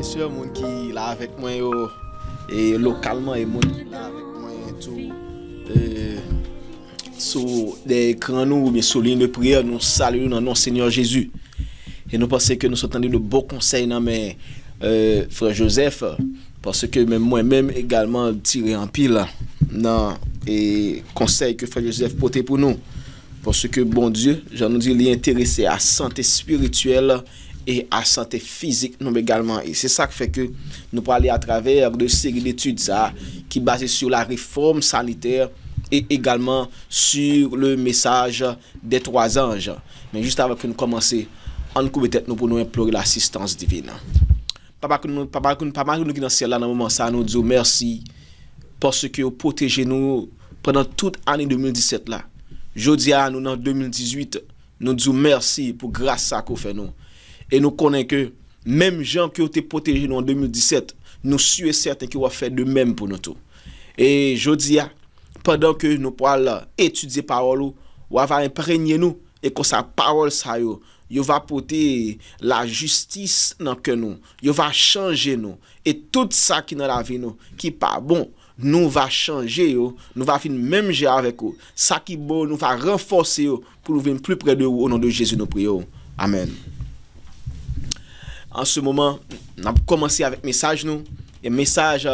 C'est sûr, moun qui là avec moi yo, et localement et moun qui là avec moi tout sur des écrans nous ou bien sur ligne de prière nous saluons dans nom Seigneur Jésus. Et nous pensons que nous sommes entendus de beaux conseils dans mes frère Joseph parce que même moi-même également tiré en pile dans et conseils que frère Joseph portait pour nous. Parce que bon Dieu, j'en nous dit, il est intéressé à santé spirituelle et à santé physique nous également. Et c'est ça qui fait que nous parlons à travers de séries d'études ça, qui basées sur la réforme sanitaire et également sur le message des trois anges. Mais juste avant que nous commencions, on coupe peut-être nous pour nous implorer l'assistance divine. Papa que nous qui dans le ciel là dans moment ça nous dit merci parce que vous protégez nous pendant toute année 2017 là. Jodi à nous dans 2018, nous disons merci pour grâce à qu'on fait nous. Et nous connaissons que même gens qui ont été protégés nous en 2017, nous sommes certains qui vont faire de même pour nous tout. Et jodi à pendant que nous pourrons étudier parole ou va imprégner nous et que sa parole ça yo va porter la justice dans que nous, yo va changer nous et tout ça qui dans la vie nous qui pas bon nous va changer yo, nous va finir même gérer avec vous. Ça qui bon nous va renforcer yo pour nous venir plus près de vous au nom de Jésus nous prions. Amen. En ce moment, on a commencé avec message nous, et message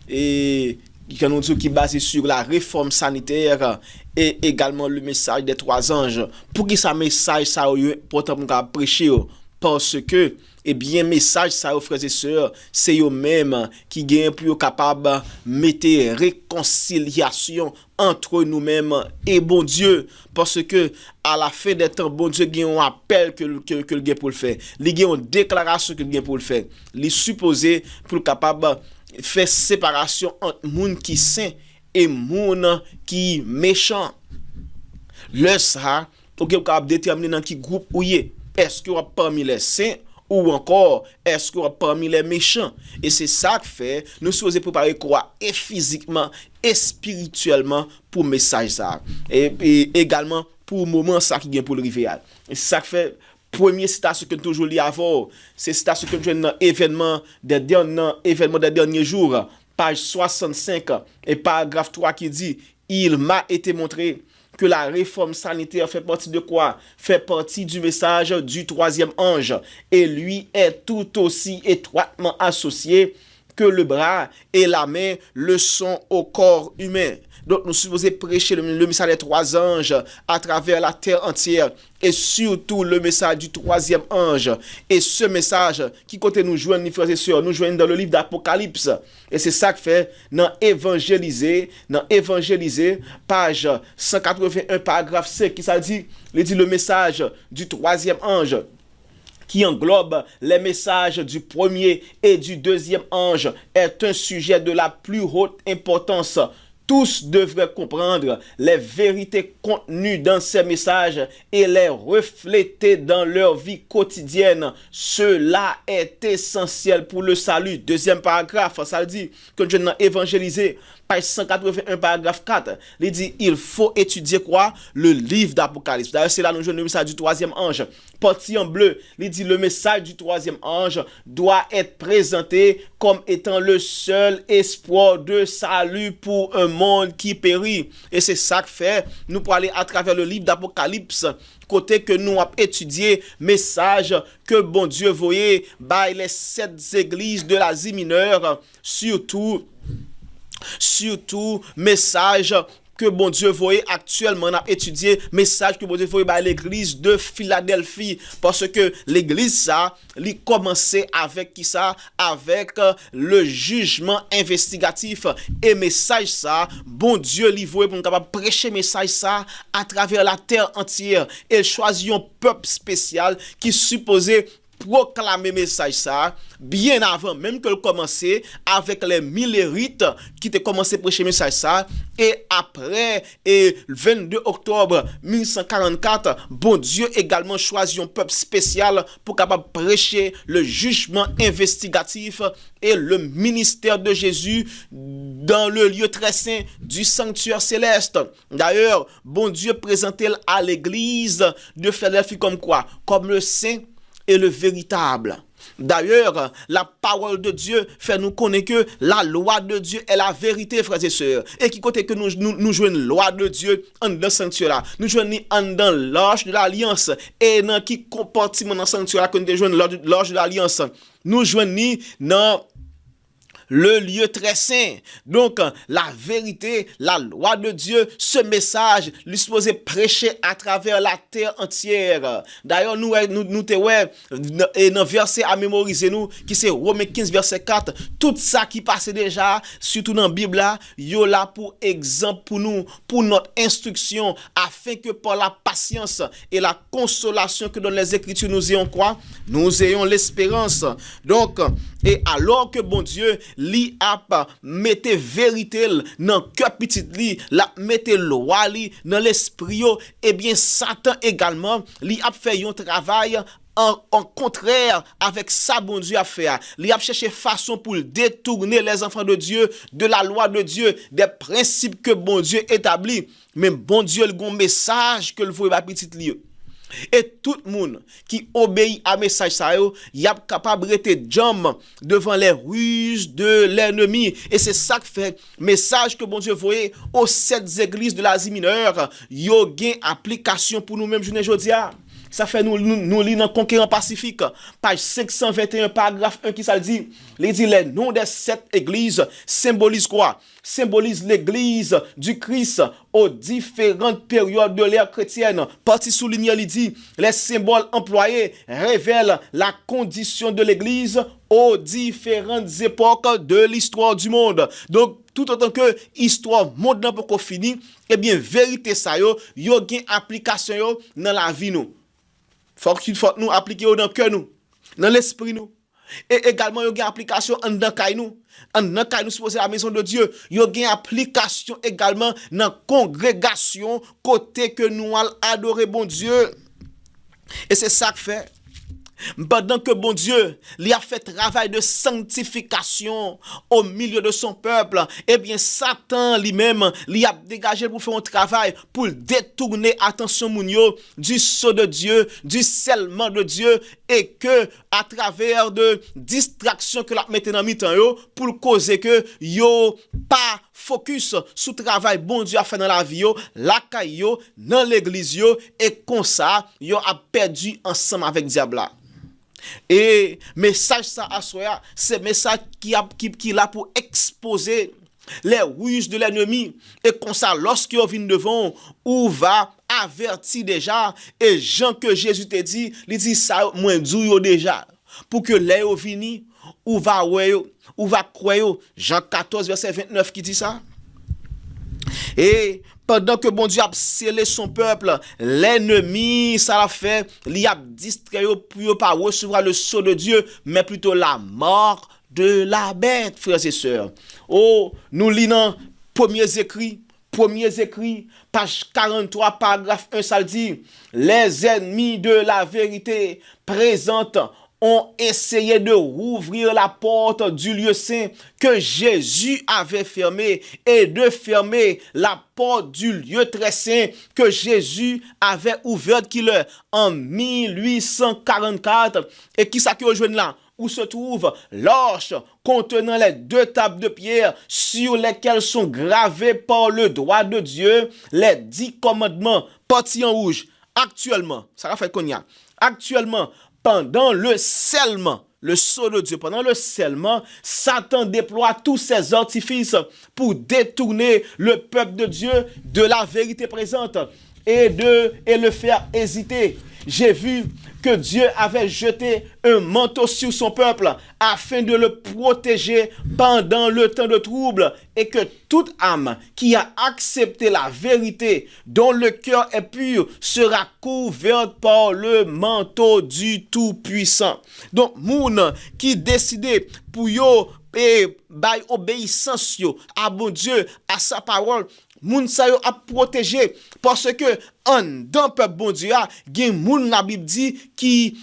et qui nous dit qui basé sur la réforme sanitaire et également le message des trois anges. Pour qui ça message ça important pour prêcher parce que et bien message ça aux frères et sœurs c'est eux même qui gagne pour capable mettre réconciliation entre nous-mêmes et bon Dieu parce que à la fin des temps bon Dieu gagne un appel que le gagne pour le faire il gagne une déclaration que le gagne pour le faire il supposé pour capable faire séparation entre monde qui saint et monde qui méchant le ça pour capable déterminer dans qui groupe ou est-ce que parmi les saints ou encore est-ce que parmi les méchants et c'est ça que fait nous sommes préparer quoi et physiquement et spirituellement pour message ça et également pour moment ça qui vient pour le rivière et c'est ça que fait premier citation que toujours lit avant c'est citation que dans événement des derniers jours page 65 et paragraphe 3 qui dit il m'a été montré que la réforme sanitaire fait partie de quoi? Fait partie du message du troisième ange. Et lui est tout aussi étroitement associé que le bras et la main le sont au corps humain. Donc nous supposons prêcher le message des trois anges à travers la terre entière et surtout le message du troisième ange. Et ce message qui compte nous joindre, mes frères et sœurs, nous joindre dans le livre d'Apocalypse. Et c'est ça que fait dans évangéliser, page 181, paragraphe 5, qui ça dit, il dit le message du troisième ange qui englobe les messages du premier et du deuxième ange est un sujet de la plus haute importance. Tous devraient comprendre les vérités contenues dans ces messages et les refléter dans leur vie quotidienne. Cela est essentiel pour le salut. Deuxième paragraphe, ça dit que je n'ai évangélisé. Page 181, paragraphe 4, il dit il faut étudier quoi? Le livre d'Apocalypse. D'ailleurs, c'est là nous jouons le message du troisième ange. Partie en bleu, il dit le message du troisième ange doit être présenté comme étant le seul espoir de salut pour un monde qui périt. Et c'est ça que fait, nous pour aller à travers le livre d'Apocalypse, côté que nous avons étudié message que bon Dieu voyait by les 7 églises de l'Asie mineure, surtout message que bon Dieu voyait actuellement, on a étudié message que bon Dieu voyait par l'église de Philadelphie parce que l'église ça, il commençait avec qui ça? Avec le jugement investigatif et message ça, bon Dieu lui voyait pour capable prêcher message ça à travers la terre entière et choisit un peuple spécial qui supposait proclamer message ça bien avant même que le commencer avec les millérites qui te commencé prêcher message ça et après et le 22 octobre 1144 bon Dieu également choisit un peuple spécial pour capable prêcher le jugement investigatif et le ministère de Jésus dans le lieu très saint du sanctuaire céleste. D'ailleurs bon Dieu présentait à l'église de Philadelphie comme quoi? Comme le saint et le véritable. D'ailleurs, la parole de Dieu fait nous connaître que la loi de Dieu est la vérité, frères et sœurs. Et qui côté que nous jouons une loi de Dieu en dans le sanctuaire là. Nous jouons dans l'arche de l'alliance. Et dans qui compartiment dans le sanctuaire là que nous jouons l'arche de l'alliance. Nous jouons dans le lieu très saint. Donc, la vérité, la loi de Dieu, ce message, lui supposé prêcher à travers la terre entière. D'ailleurs, nous et dans verset à mémoriser nous, qui c'est Romains 15, verset 4, tout ça qui passait déjà, surtout dans la Bible là, yo là pour exemple pour nous, pour notre instruction, afin que par la patience et la consolation que dans les Écritures nous ayons quoi? Nous ayons l'espérance. Donc, et alors que bon Dieu, li a mette vérité dans cœur petit li, la mette loi li dans l'esprit yo, et bien Satan également, li a fait un travail en contraire avec ça bon Dieu a fait. Il a cherché façon pour détourner les enfants de Dieu de la loi de Dieu, des principes que bon Dieu établit. Mais bon Dieu a un message que le faut pas petit li. Et tout le monde qui obéit à message ça yo, y a capable de rester jam devant les ruses de l'ennemi. Et c'est ça que fait message que bon Dieu voyait aux 7 églises de l'Asie mineure, yo gen application pour nous-mêmes journée jodia. Ça fait nous lire dans Conquérant Pacifique, page 521, paragraphe 1 qui ça dit. Il dit les noms des 7 églises symbolisent quoi? Symbolise l'église du Christ aux différentes périodes de l'ère chrétienne. Partie soulignée, il dit les symboles employés révèlent la condition de l'église aux différentes époques de l'histoire du monde. Donc, tout autant que histoire monde n'a pas fini, eh bien, vérité ça yo gen application yo dans la vie nous. Faut que nous appliquer dans le cœur nous, dans l'esprit nous. Et également, il y a une application en dans nous. En dans nous supposé la maison de Dieu. Il y a une application également dans la congrégation côté que nous allons adorer bon Dieu. Et c'est ça que fait. Pendant que bon Dieu lui a fait travail de sanctification au milieu de son peuple, eh bien Satan lui-même lui a dégagé pour faire un travail pour détourner attention mounio du sceau de Dieu, du scellement de Dieu, et que à travers de distractions que la mette dans mi-temps yo pour causer que yo pas focus sur travail bon Dieu a fait dans la vie yo, la caille yo, dans l'église yo, et comme ça yo a perdu ensemble avec diable. Et message ça à soi, c'est message qui là pour exposer les ruses de l'ennemi, et comme ça lorsqu'il vient devant ou va avertir déjà, et Jean que Jésus te dit, il dit ça moins dou déjà pour que les vini ou va croire. Jean 14 verset 29 qui dit ça. Et pendant que bon Dieu a scellé son peuple, l'ennemi, ça l'a fait, il a distrait pour pas recevoir le sceau de Dieu, mais plutôt la mort de la bête, frères et sœurs. Oh, nous lisons premiers écrits, page 43, paragraphe 1, ça le dit, les ennemis de la vérité présentent ont essayé de rouvrir la porte du lieu saint que Jésus avait fermé, et de fermer la porte du lieu très saint que Jésus avait ouvert en 1844. Et qui ça qui rejoint là? Où se trouve l'arche contenant les 2 tables de pierre sur lesquelles sont gravés par le droit de Dieu les 10 commandements, partis en rouge. Actuellement, ça va faire qu'on y a. Actuellement, pendant le scellement, le sceau de Dieu, pendant le scellement, Satan déploie tous ses artifices pour détourner le peuple de Dieu de la vérité présente et le faire hésiter. J'ai vu que Dieu avait jeté un manteau sur son peuple afin de le protéger pendant le temps de trouble, et que toute âme qui a accepté la vérité, dont le cœur est pur, sera couverte par le manteau du Tout-Puissant. Donc, moun qui décidait pour yo et by obéissance yo à bon Dieu, à sa parole, moun sa yo a protégé, parce que en dans peuple bon Dieu a gen moun la Bible dit qui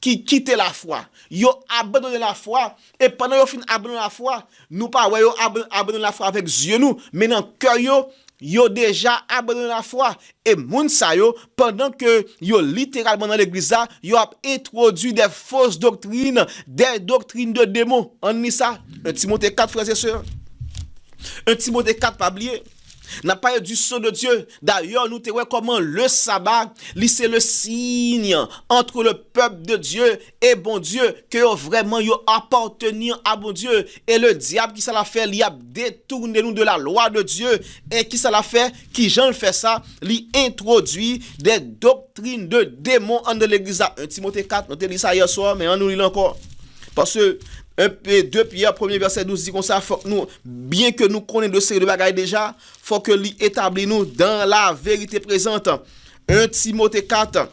quitte la foi. Yo abandonné la foi, et pendant yo fin abandonné la foi, nous pas yo abandonné la foi avec yeux nous, mais dans cœur yo yo déjà abandonné la foi. Et moun sa yo, pendant que yo littéralement dans l'église, yo a introduit des fausses doctrines, des doctrines de démons. On dit ça, 1 Timothée 4, frères et sœurs. 1 Timothée 4, pas oublier. N'a pas eu du son de Dieu. D'ailleurs, nous te voyons comment le sabbat, c'est le signe entre le peuple de Dieu et bon Dieu, que vraiment yo appartenir à bon Dieu. Et le diable, qui ça l'a fait, il a détourné nous de la loi de Dieu. Et qui ça l'a fait, qui Jean fait ça, il introduit des doctrines de démons en de l'église. 1 Timothée 4, nous te dit ça hier soir, mais on nous lit encore. Parce que 2 Pierre, 1er verset 12 dit comme ça, faut que nous, bien que nous connaissons de série de bagailles déjà, faut que lui établit nous dans la vérité présente. 1 Timothée 4,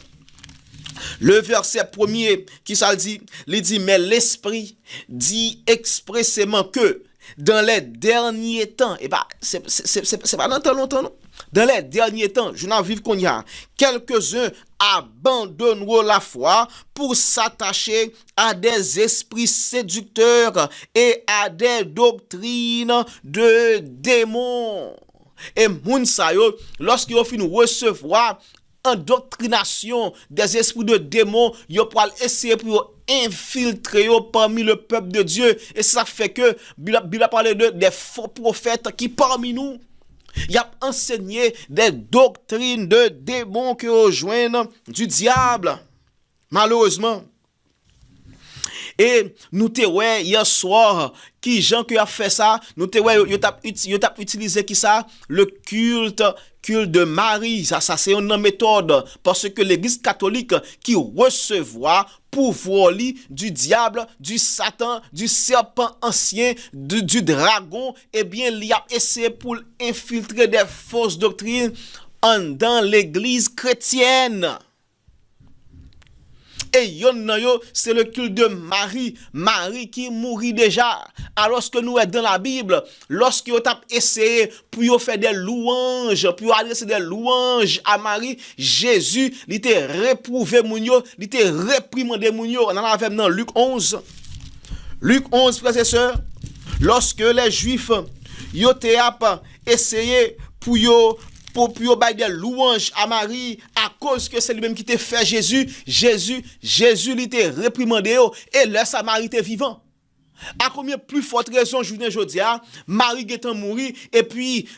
le verset 1er, qui ça dit, il dit, mais l'Esprit dit expressément que dans les derniers temps, et bah, c'est pas dans tant longtemps, non? Dans les derniers temps, je n'en vive qu'on y a, quelques-uns abandonneront la foi pour s'attacher à des esprits séducteurs et à des doctrines de démons. Et moun sa yo, lorsqu'ils ont fini recevoir endoctrination des esprits de démons, yo pour essayer pour infiltrer parmi le peuple de Dieu. Et ça fait que Bible a parlé des faux prophètes qui parmi nous, il a enseigné des doctrines de démons qui rejoignent du diable. Malheureusement. Et nous te ouais hier soir qui Jean qui a fait ça, nous te ouais yo t'a utilisé qui ça, le culte de Marie. Ça c'est une méthode parce que l'église catholique qui recevoir pouvoir du diable, du Satan, du serpent ancien, du dragon, eh bien il a essayé pour infiltrer des fausses doctrines dans l'église chrétienne. Et yon c'est le culte de Marie. Marie qui mourit déjà. Alors que nous sommes dans la Bible, lorsque vous avez essayé pour faire des louanges, pour adresser des louanges à Marie, Jésus, il était réprouvé mounio, il était réprimandé mounio. On en avait dans Luc 11. Luc 11, frères et sœurs, lorsque les Juifs, ils ont essayé pour bailler des louanges à Marie à cause que c'est lui-même qui t'a fait Jésus il était réprimandé et le Samari était vivant. À combien plus forte raison aujourd'hui Marie est mourir et puis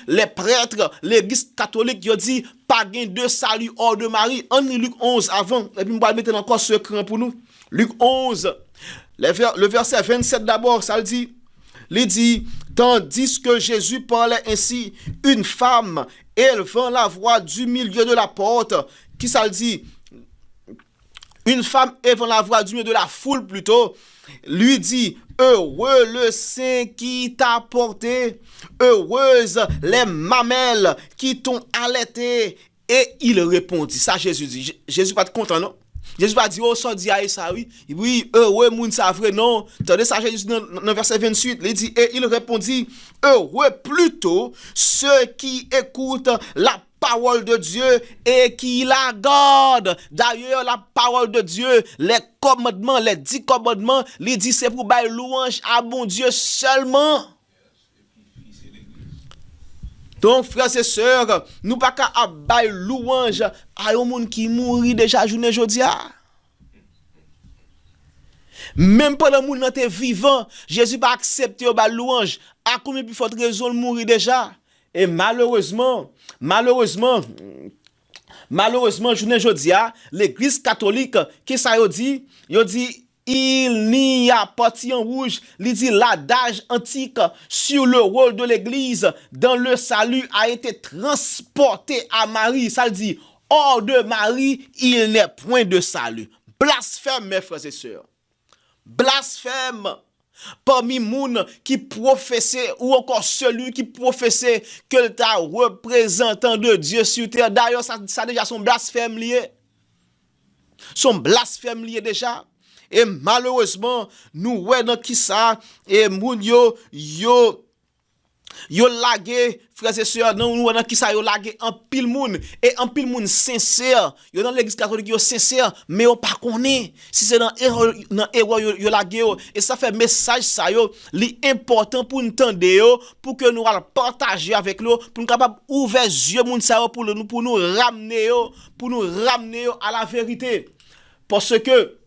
les prêtres, l'église catholique ils dit pas gain de salut hors de Marie. En Luc 11 avant et puis on va mettre encore ce cran pour nous. Luc 11 le verset 27 d'abord ça dit il dit, tandis que Jésus parlait ainsi, une femme élevant la voix du milieu de la porte, qui ça le dit? Une femme élevant la voix du milieu de la foule plutôt, lui dit, heureux le sein qui t'a porté, heureuse les mamelles qui t'ont allaité. Et il répondit, ça Jésus dit, Jésus pas content non? Jésus va dire, oh, ça dit à ça, oui, heureux, moun ça vrai, non. Tandis ça, Jésus dans verset 28, il dit, et il répondit, heureux plutôt ceux qui écoutent la parole de Dieu et qui la gardent. D'ailleurs, la parole de Dieu, les commandements, les 10 commandements, il dit, c'est pour bailler louange à bon Dieu seulement. Donc, frères et sœurs, nous pas qu'à bailler louange à un monde qui mourit déjà journée aujourd'hui. Même pendant que le monde était vivant, Jésus pas accepté de bailler louange. À combien plus forte raison de mourir déjà? Et malheureusement, journée aujourd'hui, l'église catholique, qui ça dit? Il dit, il n'y a pas en rouge, il dit l'adage antique sur le rôle de l'église dans le salut a été transporté à Marie. Ça dit, hors de Marie, il n'est point de salut. Blasphème, mes frères et sœurs. Blasphème. Parmi moun qui professait ou encore celui qui professait que ta représentant de Dieu sur terre. D'ailleurs, ça déjà son blasphème lié. Son blasphème lié déjà. Et malheureusement, nous ouais dans qui ça et moun yo Yo lage, frères et sœurs, nous dans qui ça yo lage en pile moun et en pile moun sincère. Yo dans l'église catholique yo sincère, mais yo pas connaît. Si c'est dans erreur yo lage yo et ça fait message ça yo, li important pour nous entendre yo, pour que nous partager avec nous, pour nous capable ouvrir yeux moun ça yo pour nous ramener yo, à la vérité. Parce que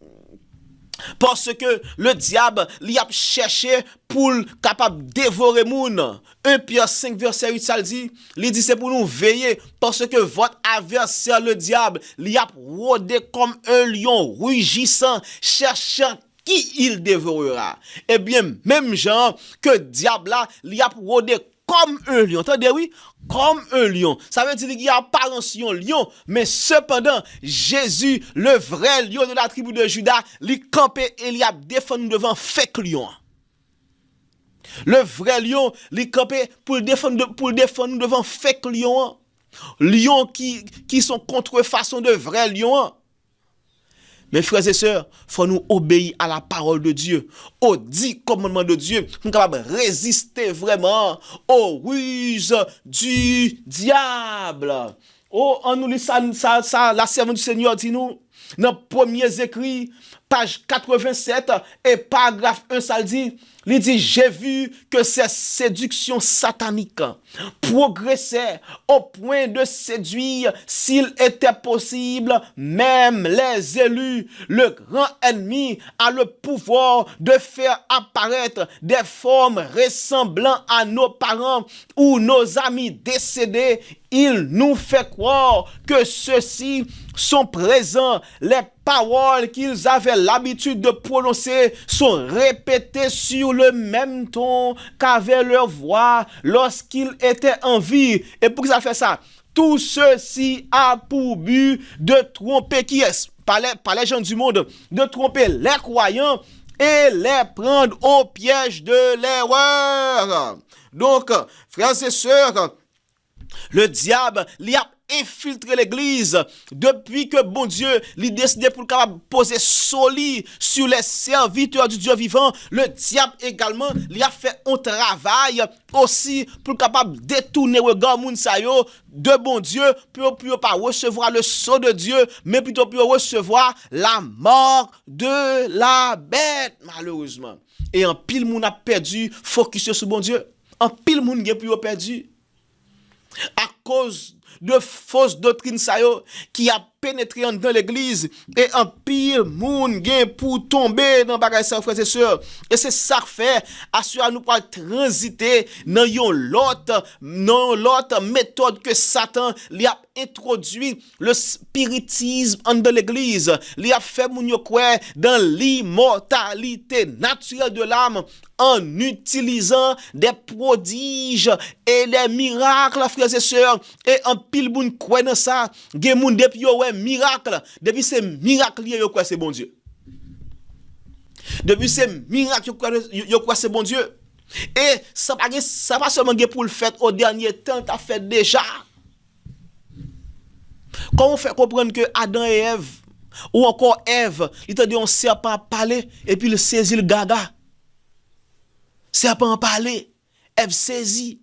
le diable li a cherché pour capable dévorer moun. 1 Pierre 5 verset 8 ça dit, il dit c'est pour nous veiller parce que votre adversaire le diable li a rôdé comme un lion rugissant cherchant qui il dévorera. Eh bien même genre que diable là li a rôdé comme un lion. Entendez oui? Comme un lion. Ça veut dire qu'il y a apparence un lion, mais cependant, Jésus, le vrai lion de la tribu de Juda, lui campé et lui a défendu devant fake lion. Le vrai lion, lui campé pour défendre devant fake lion. Lion qui sont contrefaçon de vrai lion. Mes frères et sœurs, faut nous obéir à la parole de Dieu, aux 10 commandements de Dieu, pour nous capables de résister vraiment aux ruses du diable. Oh, on nous lit ça, la servante du Seigneur dit nous, dans les premiers écrits, page 87 et paragraphe 1, ça dit, il dit, j'ai vu que ces séductions sataniques progressaient au point de séduire, s'il était possible, même les élus. Le grand ennemi a le pouvoir de faire apparaître des formes ressemblant à nos parents ou nos amis décédés. Il nous fait croire que ceux-ci sont présents. Les paroles qu'ils avaient l'habitude de prononcer sont répétées sur le même ton qu'avait leur voix lorsqu'ils étaient en vie. Et pour que ça fait ça, tout ceci a pour but de tromper qui est, par les gens du monde, de tromper les croyants et les prendre au piège de l'erreur. Donc, frères et sœurs, le diable, il a infiltré l'église depuis que bon Dieu lui décidé pour capable poser solide sur les serviteurs du Dieu vivant. Le diable également lui a fait un travail aussi pour capable détourner le regard moun sa yo de bon Dieu pour pas recevoir le sceau de Dieu, mais plutôt pour recevoir la mort de la bête malheureusement. Et en pile moun a perdu focus sur bon Dieu. En pile moun gen plus perdu à cause de fausses doctrines qui a pénétré dans l'église et en pire moun gen pour tomber dans bagay ça frères et sœurs. Et c'est ça fait assurer nous pas transiter dans l'autre méthode que Satan lui a introduit, le spiritisme dans l'église. Lui a fait moun yo croire dans l'immortalité naturelle de l'âme en utilisant des prodiges et les miracles frères et sœurs. Et en pile moun croit dans ça, gen moun depuis yo ouais miracle, depuis ces miracles yo quoi c'est bon Dieu. Depuis ces miracles yo quoi c'est bon Dieu. Et ça pas seulement pour le fait au dernier temps, t'as fait déjà. Comment on fait comprendre que Adam et Ève ou encore Ève, il t'a dit un serpent parler et puis il saisit le gaga. Serpent parler, Ève saisit.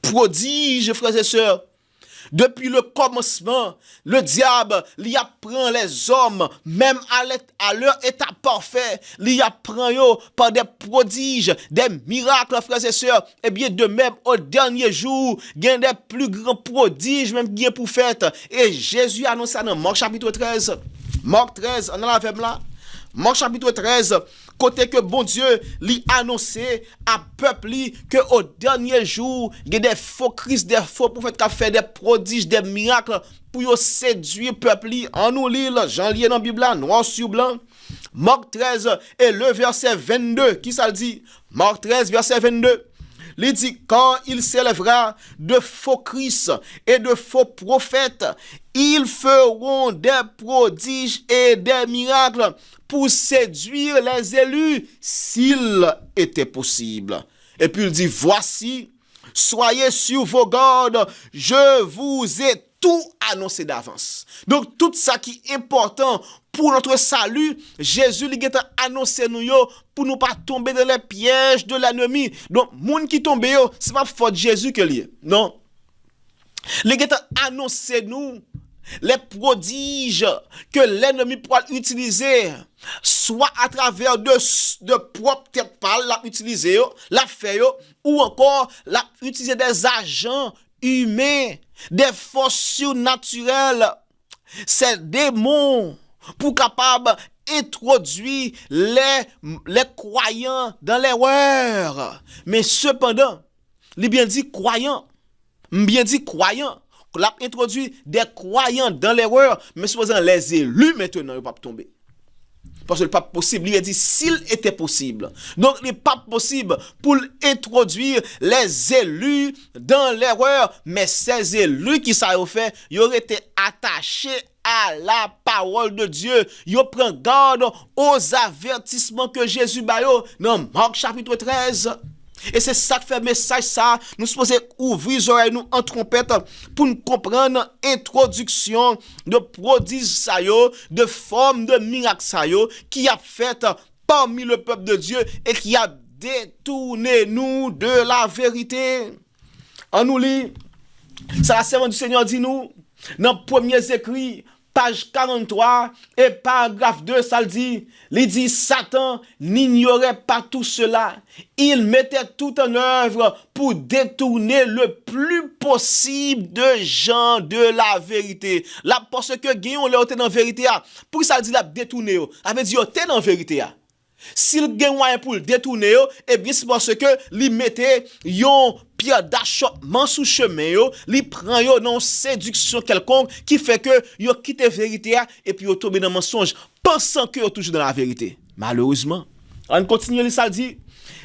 Prodige frères et sœurs. Depuis le commencement, le diable lui apprend les hommes, même à leur état parfait, lui apprend yo par des prodiges, des miracles, frères et sœurs. Et bien de même, au dernier jour, il y a des plus grands prodiges, même qui est pour fête. Et Jésus annonce ça dans Marc chapitre 13. Marc 13, on a la femme là. Marc chapitre 13, côté que bon Dieu lui annoncé à peuple que au dernier jour, il y a des faux Christ, des faux prophètes qui fait des prodiges, des miracles pour séduire peuple. En nous lire, Jean lié dans la Bible, noir sur blanc. Marc 13 et le verset 22, qui ça dit? Marc 13, verset 22. Il dit, quand il s'élèvera de faux Christ et de faux prophètes, ils feront des prodiges et des miracles pour séduire les élus, s'il était possible. Et puis il dit, voici, soyez sur vos gardes, je vous ai tout annoncé d'avance. Donc, tout ça qui est important pour notre salut, Jésus lui a annoncé nous pour nous pas tomber dans les pièges de l'ennemi. Donc, moun qui tombe yo, c'est pas faute Jésus que lié. Non. Il a annoncé nous les prodiges que l'ennemi pourra utiliser, soit à travers de propres têtes pâles, l'a utiliser, l'a fait, ou encore l'a utiliser des agents humains, des forces surnaturelles, ces démons, pour capable introduire les croyants dans l'erreur. Mais cependant, il bien dit croyants, l'a introduit des croyants dans l'erreur, mais supposant les élus maintenant, ils ne peuvent pas tomber. Parce que ce n'est pas possible. Il a dit s'il était possible. Donc, il n'est pas possible pour introduire les élus dans l'erreur. Mais ces élus qui ça fait, ils auraient été attachés à la parole de Dieu. Ils prennent garde aux avertissements que Jésus a dans Marc chapitre 13. Et c'est ça qui fait message ça. Nous supposons ouvrir les oreilles nous en trompette pour nous comprendre l'introduction de prodiges ça yo, de formes de miracles ça yo, qui a fait parmi le peuple de Dieu et qui a détourné nous de la vérité. On nous lit, ça la servante du Seigneur dit nous, dans les premiers écrits, page 43 et paragraphe 2, ça le dit. Il dit, Satan n'ignorait pas tout cela. Il mettait tout en œuvre pour détourner le plus possible de gens de la vérité. Là, parce que Guillaume l'a été dans la vérité, pour ça dit la détourner, avait dit, t'es dans la vérité. S'il gagne moyen pour le détourner, eh bien c'est parce que li mettait yon pierre d'achoppement sous chemin yo, li prend yo dans séduction quelconque qui fait que yo quitte la vérité et puis yo tombe dans mensonge pensant que yo toujours dans la vérité. Malheureusement, on continue li ça dit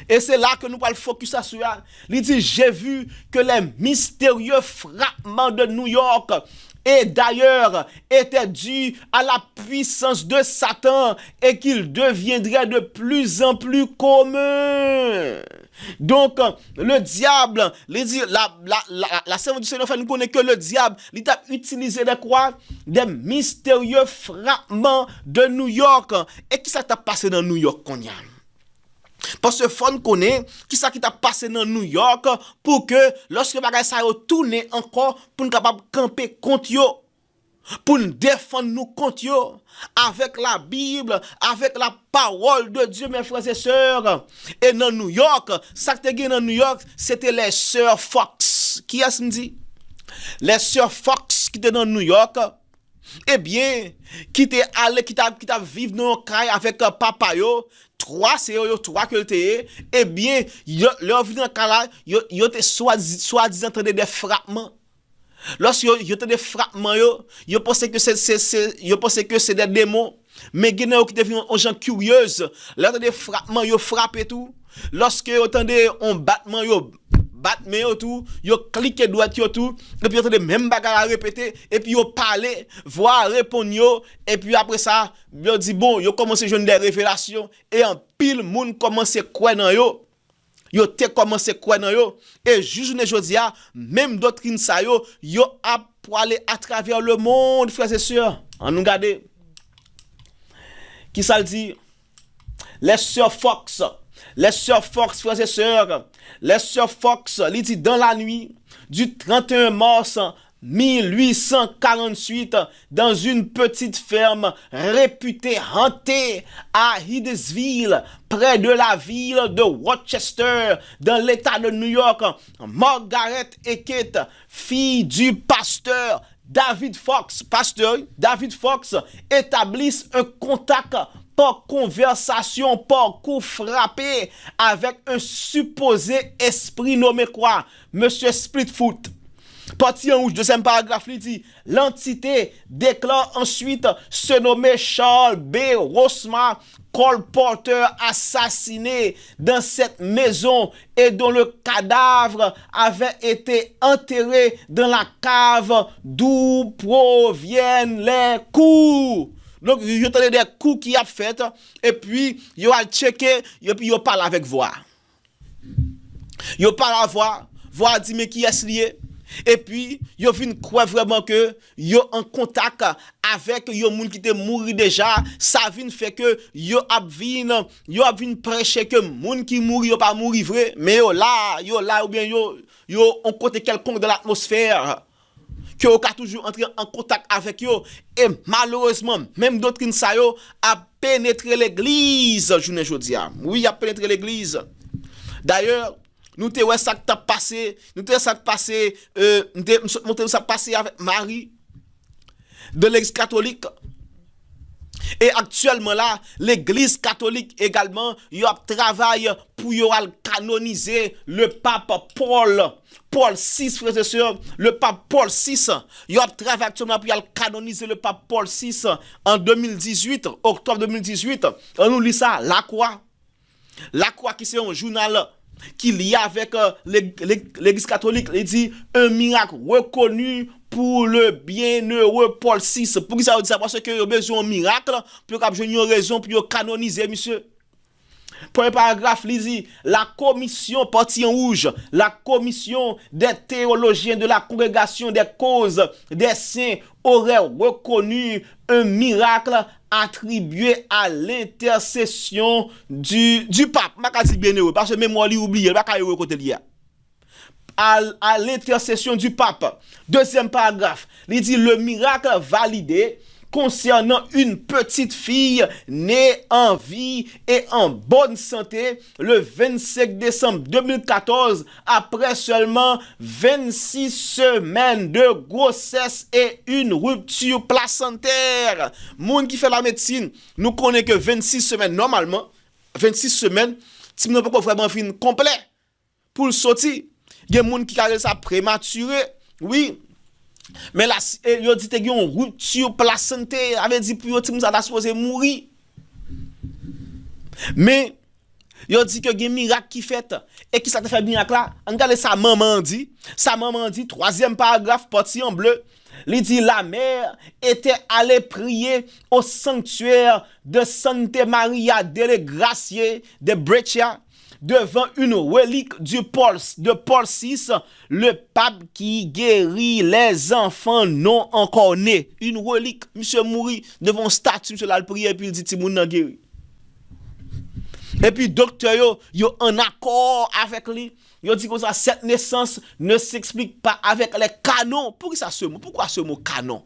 et c'est là que nous allons focus sur ça. Il dit j'ai vu que les mystérieux frappements de New York et d'ailleurs était dû à la puissance de Satan et qu'il deviendrait de plus en plus commun. Donc, le diable, la servante du Seigneur fait nous connaître que le diable, il a utilisé des quoi? Des mystérieux frappements de New York. Et qui ça t'a passé dans New York qu'on y a? Parce que faut connaît qui ça qui t'a passé dans New York pour que lorsque bagay ça yo tourne encore pour nous capable camper contre yo, pour nous défendre nous contre yo avec la Bible, avec la parole de Dieu mes frères et sœurs. Et dans New York, ça qui était dans New York, c'était les sœurs Fox. Qui a-t-il dit? Les sœurs Fox qui étaient dans New York. Eh bien, qui t'a vivre dans un caille avec papa yo, trois que t'es, eh bien, leur vie dans là, yo te soi-disant des frappements. Lorsque yo te des frappements yo pensait que c'est des démons, mais gen yo qui devient un gens curieuse, là des frappements yo frappe tout. Lorsque yo entendez un battement yo battement yo tout, yo cliquer droite yo tout, et puis entendez même bagarre à répéter et puis yo parler, voir répondre yo et puis après ça, yo dit bon, yo commence joindre des révélations et en pile monde commence croire dans yo. Yo te commencé croire dans yo et journée jodia même doctrine ça yo a pour aller à travers le monde frères et sœurs. On nous regarde qui ça le dit les sœurs Fox, frères et sœurs, les sœurs Fox, il dit dans la nuit du 31 mars 1848, dans une petite ferme réputée hantée à Hydesville, près de la ville de Rochester, dans l'État de New York, Margaret Eckett, fille du pasteur David Fox, établissent un contact par conversation, par coup frappé avec un supposé esprit nommé quoi? Monsieur Splitfoot. Partie en rouge, deuxième paragraphe, il dit l'entité déclare ensuite se nommer Charles B. Rosma, Cole Porter, assassiné dans cette maison et dont le cadavre avait été enterré dans la cave d'où proviennent les coups. Donc, il y a des coups qui a fait et puis il a checké et puis il parle avec voix. Il parle à voix dit mais qui est lié? Et puis, yo vinn croire vraiment que yo en contact avec yo moun qui te mouri déjà, ça vinn fait que yo ap vinn prêcher que moun qui mouri yo pas mouri vrai, mais yo là ou bien yo on côté quelconque de l'atmosphère que yo ka toujours entrer en contact avec yo et malheureusement même doctrine ça yo a pénétré l'église journée jodia. Oui, a pénétré l'église. D'ailleurs, nous te ouais ça t'a passé, nous te ça passé nous ça passé avec Marie de l'église catholique. Et actuellement là, l'église catholique également, y a travail pour y canoniser le pape Paul VI, frères et sœurs, le pape Paul VI. Y a travail actuellement pour y canoniser le pape Paul VI en 2018, octobre 2018. On nous lit ça, La Croix qui c'est un journal qui lie avec l'église catholique, il dit un miracle reconnu pour le bienheureux Paul VI. Pour qui ça veut dire ça? Parce que y a besoin d'un miracle pour qu'il y ait une raison pour canoniser, monsieur. Premier paragraphe, il dit la commission partie en rouge, la commission des théologiens de la congrégation des causes des saints aurait reconnu un miracle attribué à l'intercession du pape. Je dis bienheureux parce que même moi, il oublie, il va pas côté lié. À l'intercession du pape. Deuxième paragraphe, il dit le miracle validé concernant une petite fille née en vie et en bonne santé le 25 décembre 2014 après seulement 26 semaines de grossesse et une rupture placentaire. Moun qui fait la médecine, nous connaissons que 26 semaines normalement, 26 semaines, si nous n'avons pas vraiment fin complet pour le sortir. Il y a des gens qui ont ça prématuré, oui. Mais là, il a dit que une rupture placentaire, avait dit pour que ça supposé mourir. Mais il a dit que il y a un miracle qui fait et qui ça te fait miracle là. Regardez sa maman dit, troisième paragraphe parti en bleu. Il dit la mère était allée prier au sanctuaire de Santa Maria delle Grazie de Brescia devant une relique de Paul VI, le pape qui guérit les enfants non encore nés. Une relique, monsieur mourit devant une statue, monsieur la prière et puis il dit Timoun nan guéri. Et puis docteur yo en accord avec lui. Yo dit que ça cette naissance ne s'explique pas avec les canons. Pourquoi ce mot canon?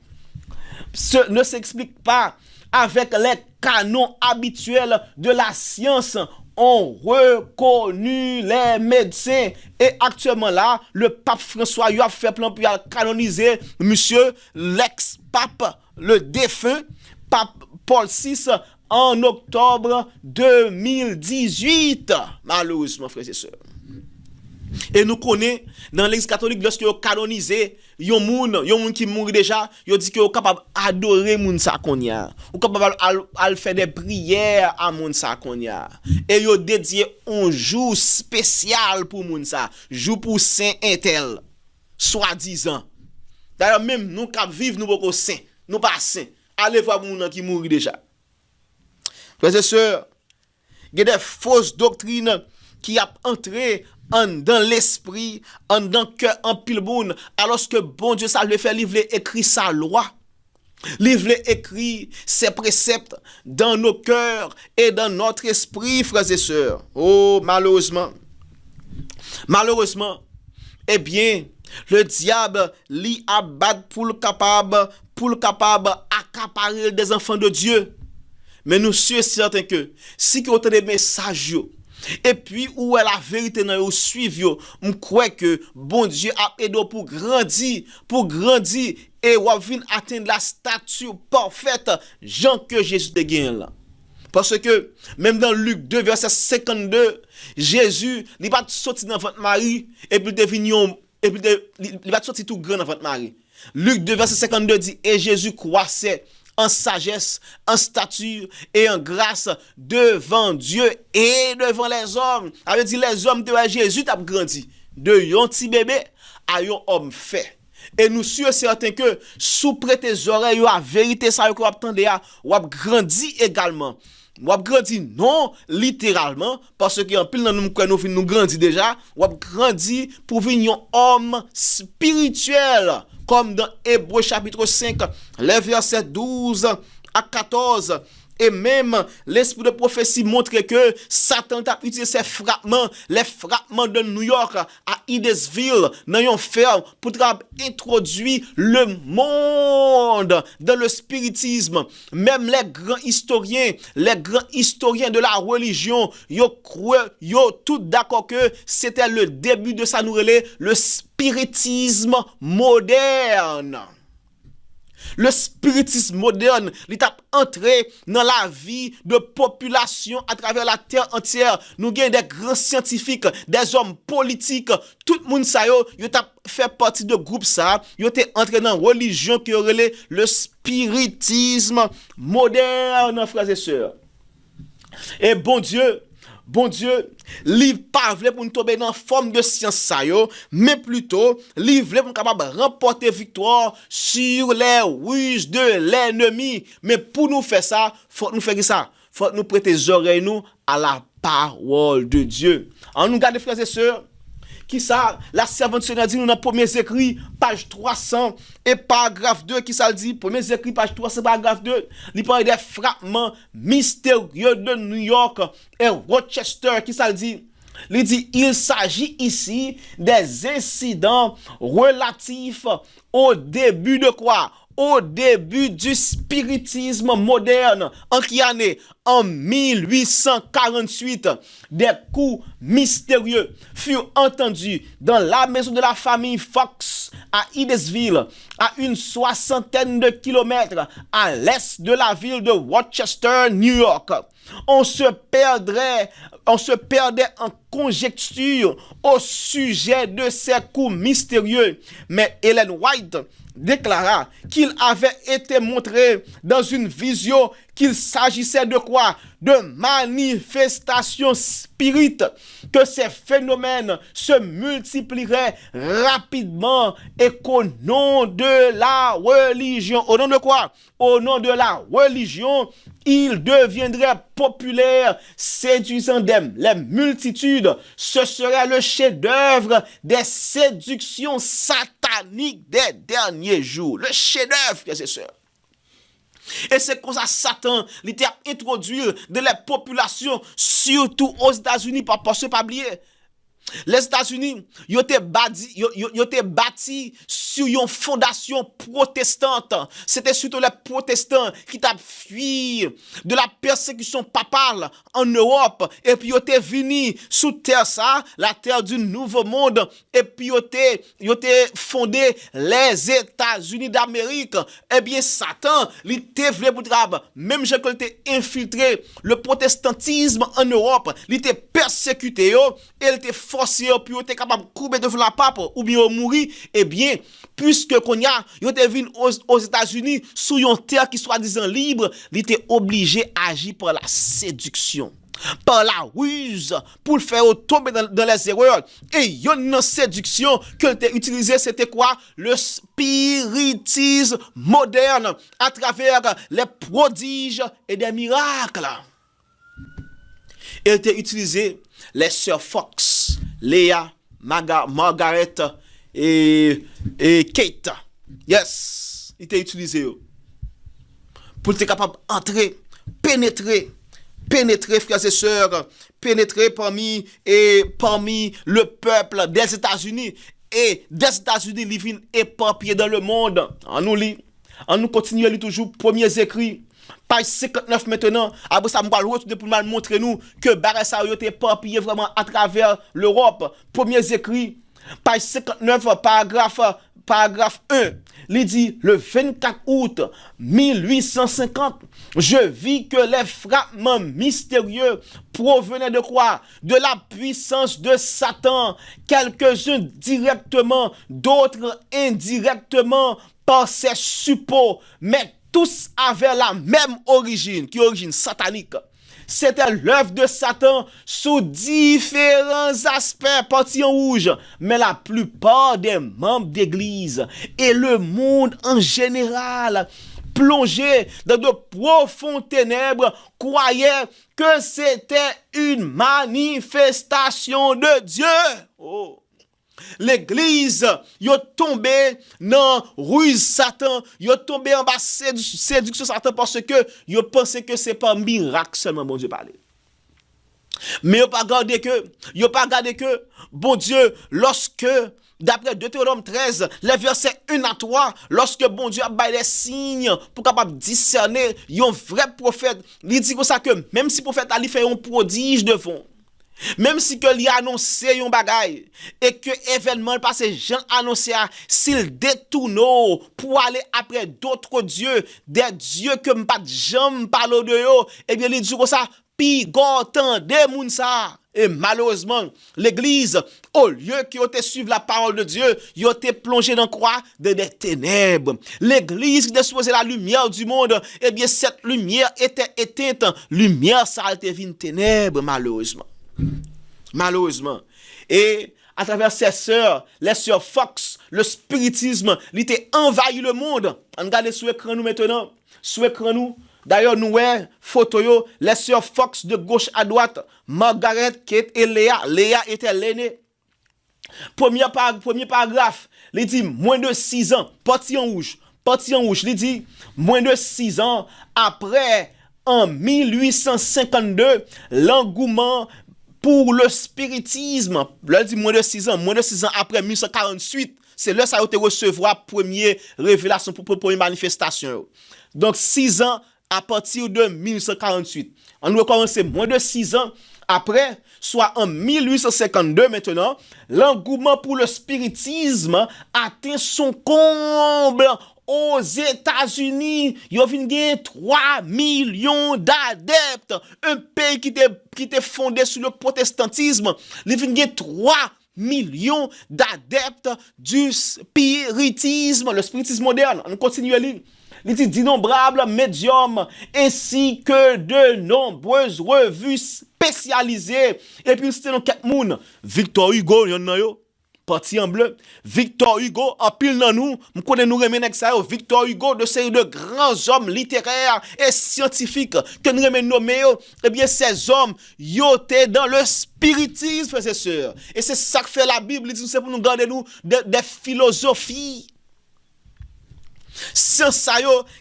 Ne s'explique pas avec les canons habituels de la science. On reconnu les médecins et actuellement là le pape François a fait plan pour canoniser monsieur l'ex-pape le défunt pape Paul VI en octobre 2018 malheureusement frères et sœurs. Et nous connaissons dans l'église catholique lorsque vous canonisez yon moun qui mouri déjà, yo dit que vous capable adorer moun sa konya. Ou capable à faire des prières à moun sa konya. Et yo dédié un jour spécial pour moun sa, jour pour saint intel. Soi-disant. D'ailleurs même nous cap vivre nous beaucoup saint, nous pas saint. Allez voir moun qui mouri déjà. Frères et sœurs, il y a des fausses doctrines qui a entré dans l'esprit, dans le cœur, en pile moun, alors que bon Dieu, ça le fait, livre écrit sa loi, livre écrit ses préceptes dans nos cœurs et dans notre esprit, frères et sœurs. Oh, malheureusement, eh bien, le diable l'y abat pour le capable accaparer des enfants de Dieu. Mais nous sommes certains que si vous avez des messages, et puis où est la vérité dans vous suivre, je crois que bon Dieu a aidé pour grandir et ou venir atteindre la stature parfaite Jean que Jésus te gagne là. Parce que même dans Luc 2 verset 52, Jésus il pas sorti dans votre Marie et puis il va sortir tout grand dans votre Marie. Luc 2 verset 52 dit et Jésus croissait en sagesse, en stature et en grâce devant Dieu et devant les hommes. Ça veut dire les hommes de Jésus t'a grandi de yon petit bébé à yon homme fait. Et nous sommes certains que sous prêter oreilles à vérité ça que vous attendez ou grandi également ou grandi non littéralement parce que en pile dans nous grandi déjà, ou grandi pour venir un homme spirituel comme dans Hébreux chapitre 5, les versets 12 à 14. Et même l'esprit de prophétie montre que Satan a utilisé ces frappements, les frappements de New York à Hydesville, dans une ferme, pour introduire le monde dans le spiritisme. Même les grands historiens de la religion, yo tout d'accord que c'était le début de ça, nous relais le spiritisme moderne. Le spiritisme moderne, il est entré dans la vie de population à travers la terre entière. Nous avons des grands scientifiques, des hommes politiques, tout le monde ça yo fait partie de groupe ça, yo été entré dans la religion qui aurait le spiritisme moderne, frères et sœurs. Et bon Dieu, li pas vle pour nous tomber dans forme de science ça yo, mais plutôt li vle pour capable remporter victoire sur les ruses de l'ennemi. Mais pour nous faire ça, faut nous faire ça, faut nous prêter les oreilles nous à la parole de Dieu. En nous garder frères et sœurs, qui ça, la servante Seigneur dit nous dans premiers écrits, page 300 et paragraphe 2, qui ça le dit, premiers écrits, page 300, paragraphe 2, il parle des frappements mystérieux de New York et Rochester, qui ça le dit. Il dit, il s'agit ici des incidents relatifs au début de quoi? Au début du spiritisme moderne. En quelle année? En 1848, des coups mystérieux furent entendus dans la maison de la famille Fox à Hydesville, à une 60aine de kilomètres à l'est de la ville de Rochester, New York. On se perdait en conjecture au sujet de ces coups mystérieux. Mais Ellen White déclara qu'il avait été montré dans une vision qu'il s'agissait de quoi? De manifestations spirites, que ces phénomènes se multiplieraient rapidement et qu'au nom de la religion, au nom de quoi? Au nom de la religion, il deviendrait populaire, séduisant les multitudes. Ce serait le chef-d'œuvre des séductions sataniques des derniers jours. Le chef-d'œuvre, frères et sœurs. Et c'est comme ça Satan il a introduit de la population, surtout aux États-Unis, parce que pas oublier. Les États-Unis, ils étaient bâtis sur une fondation protestante. C'était surtout les protestants qui ont fui de la persécution papale en Europe. Et puis, ils étaient venus sous terre, ça, la terre du nouveau monde. Et puis, ils étaient fondé les États-Unis d'Amérique. Eh bien, Satan, il était voulu pour travailler. Même si il était infiltré le protestantisme en Europe, il était persécuté, et il était forcé pour être capable de couper devant la pape ou bien mourir. Eh bien, puisque qu'on y a, il était venu aux États-Unis sous une terre qui soi-disant libre, il était obligé d'agir par la séduction, par la ruse, pour le faire tomber dans les erreurs. Et une séduction que était utilisée, c'était quoi? Le spiritisme moderne à travers les prodiges et des miracles. Il était utilisé les sœurs Fox, Léa, Margaret et Kate. Yes, il était utilisé pour être capable d'entrer, pénétrer, frères et sœurs, pénétrer parmi le peuple des États-Unis. Et des États-Unis, ils viennent éparpillés dans le monde. On nous continue à lire toujours premiers écrits. Page 59 maintenant, après ça, je vais retourner pour nous montrer nous que Barassa a été éparpillé vraiment à travers l'Europe. Premiers écrits, page 59, paragraphe 1. Il dit, le 24 août 1850, je vis que les frappements mystérieux provenaient de quoi? De la puissance de Satan, quelques-uns directement, d'autres indirectement par ses suppôts, mais tous avaient la même origine, qui est origine satanique. C'était l'œuvre de Satan sous différents aspects, partis en rouge. Mais la plupart des membres d'église et le monde en général plongés dans de profondes ténèbres, croyaient que c'était une manifestation de Dieu. Oh. L'église, yo tombé dans ruse Satan, yo tombé en bas séduction Satan parce que yo pensé que c'est pas miracle seulement bon Dieu parler. Mais yo pas gardé que bon Dieu lorsque d'après Deutéronome 13, les versets 1 à 3, lorsque bon Dieu a baillé les signes pour capable discerner un vrai prophète, il dit comme ça que même si le prophète a fait un prodige devant, même si que lui a annoncé un bagay et que événement passé Jean annoncé s'il détourne pour aller après d'autres dieux, des dieux que m'pas jamais parler de yo, et bien il dit comme ça pigotant des moun ça. Et malheureusement, l'église, au lieu qu'ils ont suivre la parole de Dieu, ils ont été plongés dans quoi? Dans des ténèbres. L'église qui disposait la lumière du monde, eh bien, cette lumière était éteinte. Lumière, ça a été une ténèbre, malheureusement. Malheureusement. Et à travers ses sœurs, les sœurs Fox, le spiritisme, il était envahi le monde. Regardez sur l'écran nous maintenant. Sur l'écran nous. D'ailleurs, nous voyons photo yo, les sœurs Fox de gauche à droite, Margaret, Kate et Léa. Léa était l'aînée. Premier paragraphe, il dit moins de 6 ans, parti en rouge, il dit moins de 6 ans après, en 1852, l'engouement pour le spiritisme, là, il dit moins de 6 ans après 1948, c'est là ça a été recevoir première révélation pour première manifestation. Donc 6 ans à partir de 1948. On doit commencer moins de 6 ans après, soit en 1852 maintenant, l'engouement pour le spiritisme atteint son comble aux États-Unis. Il y a 3 millions d'adeptes. Un pays qui était fondé sur le protestantisme. Il y a 3 millions d'adeptes du spiritisme, le spiritisme moderne. On continue à lire. Il dit d'innombrables médiums ainsi que de nombreuses revues spécialisées. Et puis c'était dans quelques moun. Victor Hugo, y'en a yo. Parti en bleu. Victor Hugo, en pile dans nous. Nous connaissons nous remener ça yo. Victor Hugo, de série de grands hommes littéraires et scientifiques que nous remettons nommés yo. Eh bien, ces hommes, yo étaient dans le spiritisme, frères et sœurs. Et c'est ça que fait la Bible. Il dit c'est pour nous garder nous des philosophies. C'est ça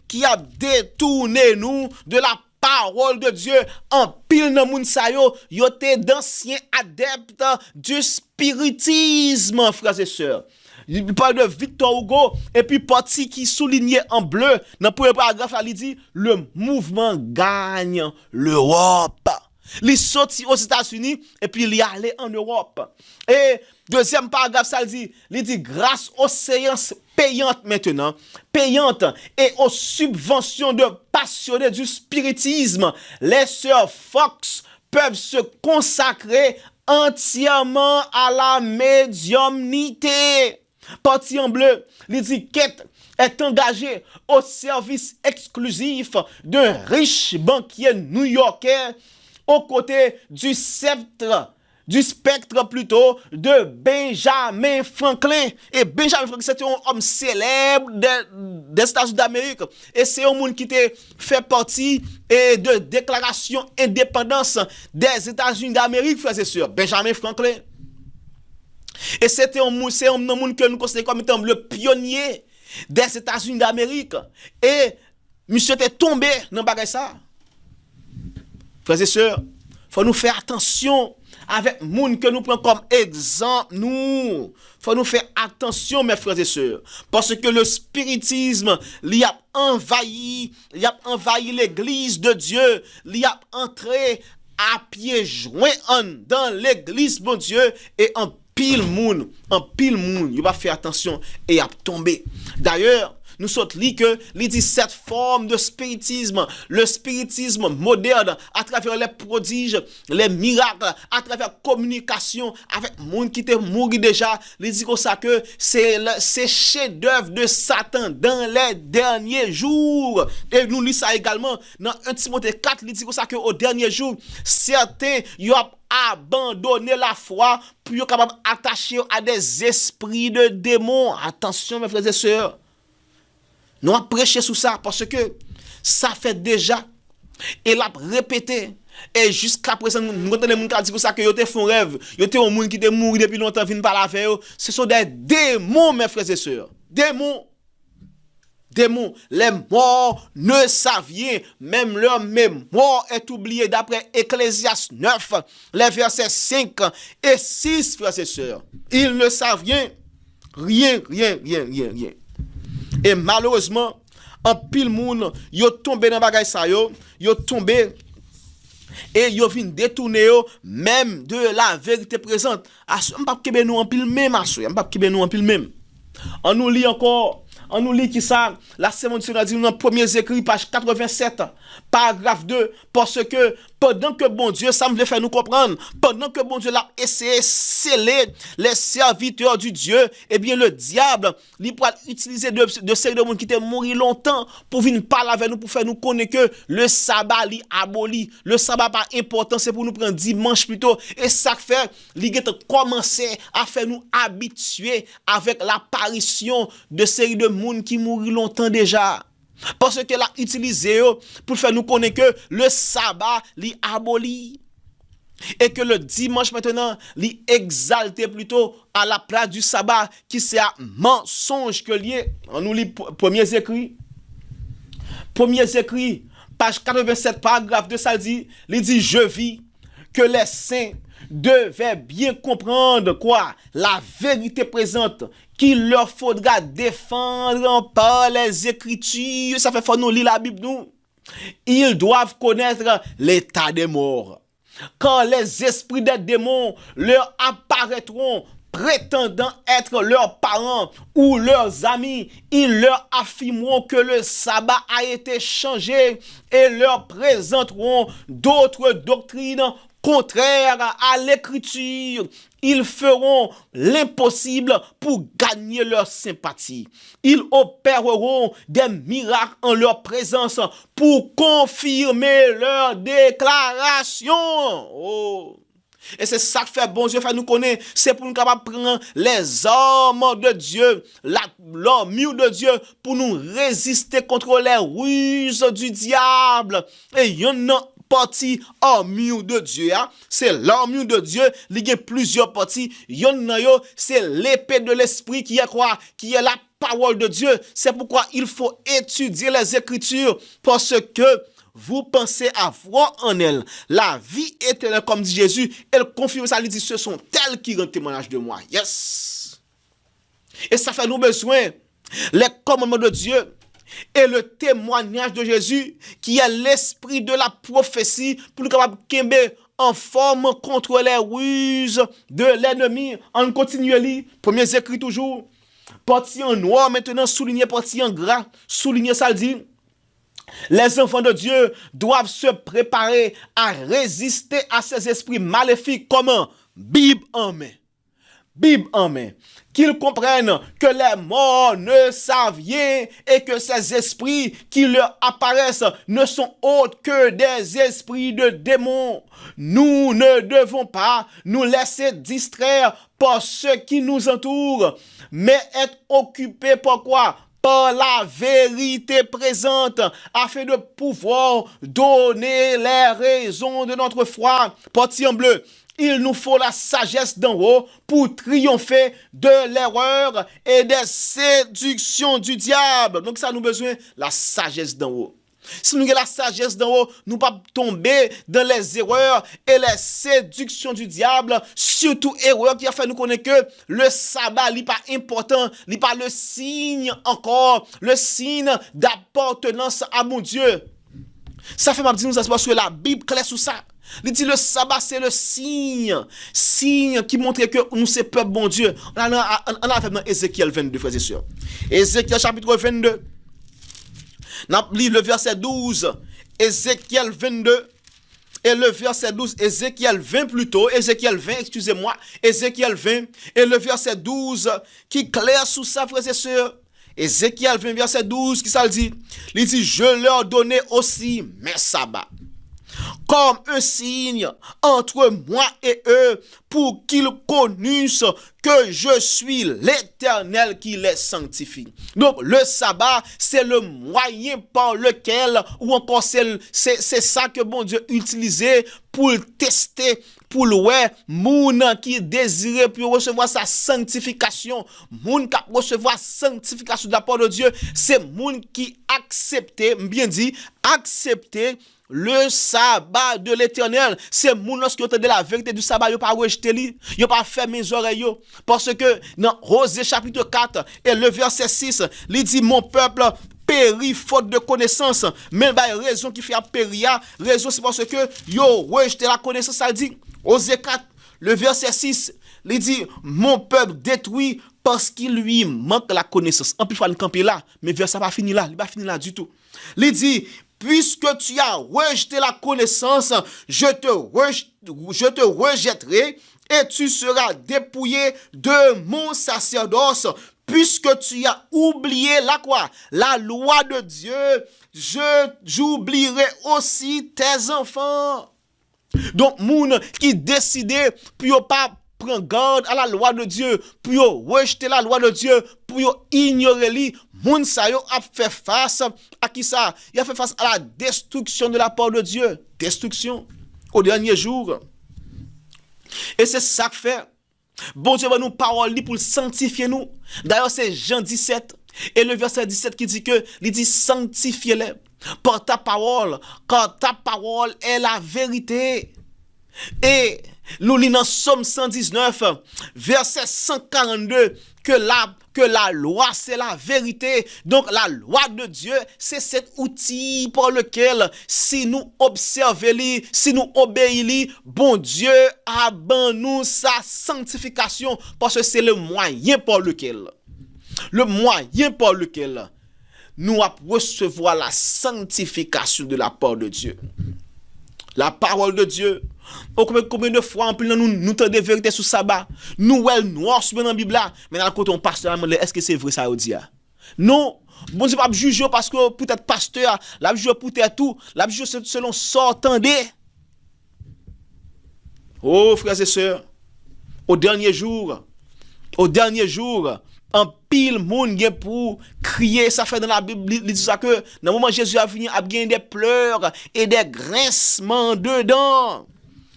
qui a détourné nous de la parole de Dieu. En pile dans moun sa yo te d'anciens adeptes du spiritisme, frères et sœurs. Il parle de Victor Hugo et puis parti qui soulignait en bleu dans le premier paragraphe là, il dit le mouvement gagne l'Europe. Il est sorti aux États-Unis et puis il est allé en Europe. Et deuxième paragraphe, ça dit grâce aux séances payantes maintenant, payantes et aux subventions de passionnés du spiritisme, les sœurs Fox peuvent se consacrer entièrement à la médiumnité. Parti en bleu, il dit Kate est engagé au service exclusif d'un riche banquier new-yorkais aux côtés du spectre plutôt de Benjamin Franklin. Et Benjamin Franklin, c'était un homme célèbre des États-Unis d'Amérique. Et c'est un monde qui fait partie de déclaration d'indépendance des États-Unis d'Amérique, frères et sœurs. Benjamin Franklin. Et c'était un monde que nous considérons comme étant le pionnier des États-Unis d'Amérique. Et monsieur était tombé dans le bagage ça. Frères et sœurs, il faut nous faire attention avec les gens que nous prenons comme exemple. Il faut nous faire attention, mes frères et sœurs. Parce que le spiritisme, il a envahi l'église de Dieu. Il a entré à pieds joints dans l'église, mon Dieu, et en pile moun, il va faire attention et à tomber. D'ailleurs, nous sommes dit que il dit cette forme de spiritisme, le spiritisme moderne, à travers les prodiges, les miracles, à travers la communication avec les gens qui étaient morts déjà, il dit comme ça que c'est chef-d'œuvre de Satan dans les derniers jours. Et nous lisons ça également dans 1 Timothée 4, il dit comme ça que au dernier jour, certains y ont abandonné la foi pour être capable d'attacher à des esprits de démons. Attention mes frères et sœurs. Nous avons prêché sur ça parce que ça fait déjà et l'a répété. Et jusqu'à présent, nous entendons les gens qui disent ça que ils te font rêve. Ils te ont monde qui te mourir depuis longtemps, viennent pas la faire. Ce sont des démons, mes frères et sœurs. Démons. Démons. Les morts ne savent rien. Même leur mémoire est oubliée d'après Ecclésiaste 9, les versets 5 et 6, frères et sœurs. Ils ne savent rien. Rien. Et malheureusement, en pile monde, yo tombé dans bagay ça yo tombé et yo vinn détourner yo même de la vérité présente. M'pa kebe nous en pile même m'pa kebe nous en pile même. On nous lit encore, on nous lit qui ça, la Semaine du Seigneur dit dans premiers écrits page 87, paragraphe 2, parce que pendant que bon Dieu, ça me veut faire nous comprendre, pendant que bon Dieu l'a essayé de sceller les serviteurs du Dieu, eh bien le diable, il pourra utiliser de séries de monde qui étaient morts longtemps pour venir parler avec nous, pour faire nous connaître que le sabbat li aboli, le sabbat pas important, c'est pour nous prendre dimanche plutôt, et ça fait, il a commencé à faire nous habituer avec l'apparition de séries de monde qui mourent longtemps déjà. Parce qu'elle a utilisé pour faire nous connaître que le sabbat li aboli et que le dimanche maintenant li exalté plutôt à la place du sabbat qui c'est un mensonge que lié. On nous lit premiers écrits, page 87 paragraphe 2, ça dit, il dit je vis que les saints devaient bien comprendre quoi la vérité présente qu'il leur faudra défendre par les Écritures. Ça fait faut nous lire la Bible nous. Ils doivent connaître l'état des morts. Quand les esprits des démons leur apparaîtront prétendant être leurs parents ou leurs amis, ils leur affirmeront que le sabbat a été changé et leur présenteront d'autres doctrines contraires à l'écriture. Ils feront l'impossible pour gagner leur sympathie. Ils opéreront des miracles en leur présence pour confirmer leur déclaration. Oh. Et c'est ça que fait bon Dieu, fait nous connaître. C'est pour nous capables de prendre les armes de Dieu, l'armure de Dieu, pour nous résister contre les ruses du diable. Et il y en a partie armure de Dieu, c'est l'armure de Dieu, il y a plusieurs parties. C'est l'épée de l'esprit qui est quoi? Qui est la parole de Dieu. C'est pourquoi il faut étudier les Écritures, parce que vous pensez avoir en elle la vie éternelle, comme dit Jésus. Elle confirme ça, elle dit, ce sont elles qui rendent témoignage de moi. Yes. Et ça fait nous besoin les commandements de Dieu et le témoignage de Jésus, qui est l'esprit de la prophétie, pour nous capables de en forme contre les ruses de l'ennemi. On continue à lire, premiers écrits toujours, partie en noir, maintenant souligné partie en gras, souligné ça le dit. Les enfants de Dieu doivent se préparer à résister à ces esprits maléfiques. Comment? Bible en main. Bible en main. Qu'ils comprennent que les morts ne savent rien et que ces esprits qui leur apparaissent ne sont autres que des esprits de démons. Nous ne devons pas nous laisser distraire par ce qui nous entoure, mais être occupés par quoi? Par la vérité présente, afin de pouvoir donner les raisons de notre foi. Partie en bleu. Il nous faut la sagesse d'en haut pour triompher de l'erreur et des séductions du diable. Donc ça nous besoin la sagesse d'en haut. Si nous avons la sagesse d'en haut, nous ne pouvons pas tomber dans les erreurs et les séductions du diable. Surtout erreur qui a fait nous connaître que le sabbat n'est pas important, n'est pas le signe encore, le signe d'appartenance à mon Dieu. Ça fait ma dire nous ça parce que la Bible claire sur ça. Il dit le sabbat c'est le signe qui montre que nous c'est peuple bon Dieu. On a fait dans Ézéchiel 22 frères et sœurs. Ézéchiel chapitre 22. N'a lu le verset 12, Ézéchiel 22 et le verset 12, Ézéchiel 20 plutôt, Ézéchiel 20, excusez-moi, Ézéchiel 20 et le verset 12 qui claire sous ça frères et sœurs. Ézéchiel 20 verset 12 qui ça le dit? Il dit je leur donnais aussi mes sabbats comme un signe entre moi et eux, pour qu'ils connussent que je suis l'Éternel qui les sanctifie. Donc le sabbat, c'est le moyen par lequel, ou encore c'est ça que bon Dieu utilisait pour tester, pour le moun qui désirait pour recevoir sa sanctification, moun qui recevoir sanctification de la part de Dieu, c'est moun qui acceptait, bien dit, accepter le sabbat de l'Éternel. C'est moun lorsque vous entendez la vérité du sabbat, vous pas rejeté li, vous pas fermé les oreilles, parce que dans Osée chapitre 4 et le verset 6, il dit mon peuple périt faute de connaissance. Mais raison qui fait périr, raison c'est parce que yo rejeté la connaissance. Ça dit Osée 4 le verset 6, il dit mon peuple détruit parce qu'il lui manque la connaissance. En plus il faut camper là, mais verset pas fini là, il pas fini là du tout. Il dit puisque tu as rejeté la connaissance, je te rejetterai et tu seras dépouillé de mon sacerdoce. Puisque tu as oublié la quoi? La loi de Dieu, j'oublierai aussi tes enfants. Donc, moun qui décidait pour pas prendre garde à la loi de Dieu, pour rejeter la loi de Dieu, pour ignorer lui, moun sa yo a fait face à qui ça? Il a fait face à la destruction de la part de Dieu. Destruction au dernier jour. Et c'est ça que fait. Bon Dieu va nous parole pour sanctifier nous. D'ailleurs, c'est Jean 17 et le verset 17 qui dit que, il dit sanctifiez-les par ta parole, car ta parole est la vérité. Et nous lisons dans Somme 119, verset 142, que la loi, c'est la vérité. Donc, la loi de Dieu, c'est cet outil par lequel, si nous observons, si nous obéissons, bon Dieu a ban nous sa sanctification, parce que c'est le moyen par lequel nous recevoir la sanctification de la part de Dieu. La parole de Dieu. Combien de fois nous avons des vérités sur le sabbat? Nous noir sur la Bible là. Mais dans le côté on pasteur, est-ce que c'est vrai ça dit? Non. Bon Dieu pas juger parce que peut-être pasteur, la juge peut-être tout, la juge selon s'entendez. Oh frères et sœurs, au dernier jour, un pile monde gen pour crier, ça fait dans la Bible, il dit ça que dans le moment où Jésus a venu, il y a bien des pleurs et des grincements dedans.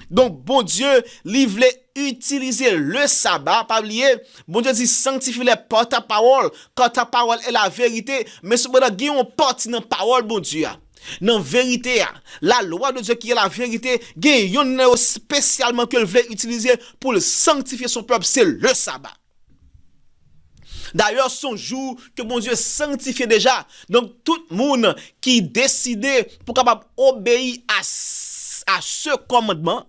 Donc, bon Dieu, il voulait utiliser le sabbat, pas oublier, bon Dieu dit sanctifie-les par ta parole, car ta parole est la vérité, mais cependant, il y a une partie dans la parole, bon Dieu. Dans vérité, la loi de Dieu qui est la vérité, il y a une spécialement qu'il voulait utiliser pour sanctifier son peuple, c'est le sabbat. D'ailleurs, son jour que mon Dieu sanctifiait déjà. Donc, tout le monde qui décidait pour capable obéir à ce commandement,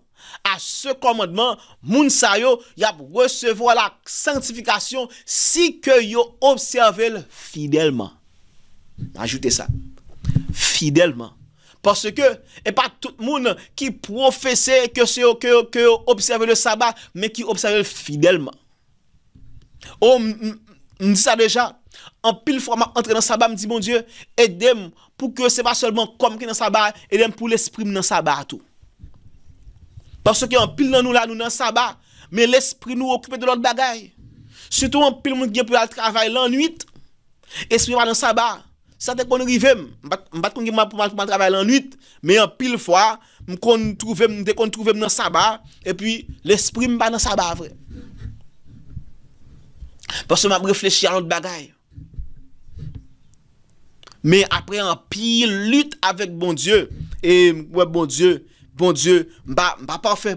moun sa yo, y a recevoir la sanctification si que yo observé fidèlement. Ajoutez ça. Fidèlement. Parce que, et pas tout le monde qui professait que observe le sabbat, mais qui observe fidèlement. Oh, me dit ça déjà. En pile fois, m'entre dans le sabbat, me dit, mon Dieu, aide-moi pour que c'est pas seulement comme qui dans le sabbat, aide-moi pour l'esprit dans le sabbat tout. Parce que en pile dans nous là, nous dans le sabbat, mais l'esprit nous occupe de l'autre bagaille. Surtout en pile monde qui peut aller travailler la nuit, esprit pas dans le sabbat. Ça te qu'on arrive, m'pas qu'on pour travailler la nuit, mais en pile fois, m'kon trouver dans le sabbat et puis l'esprit m'pas dans le sabbat vrai. Parce que m'a réfléchi à l'autre bagaille. Mais après un pile lutte avec bon Dieu et ouais bon Dieu, m'pas parfait,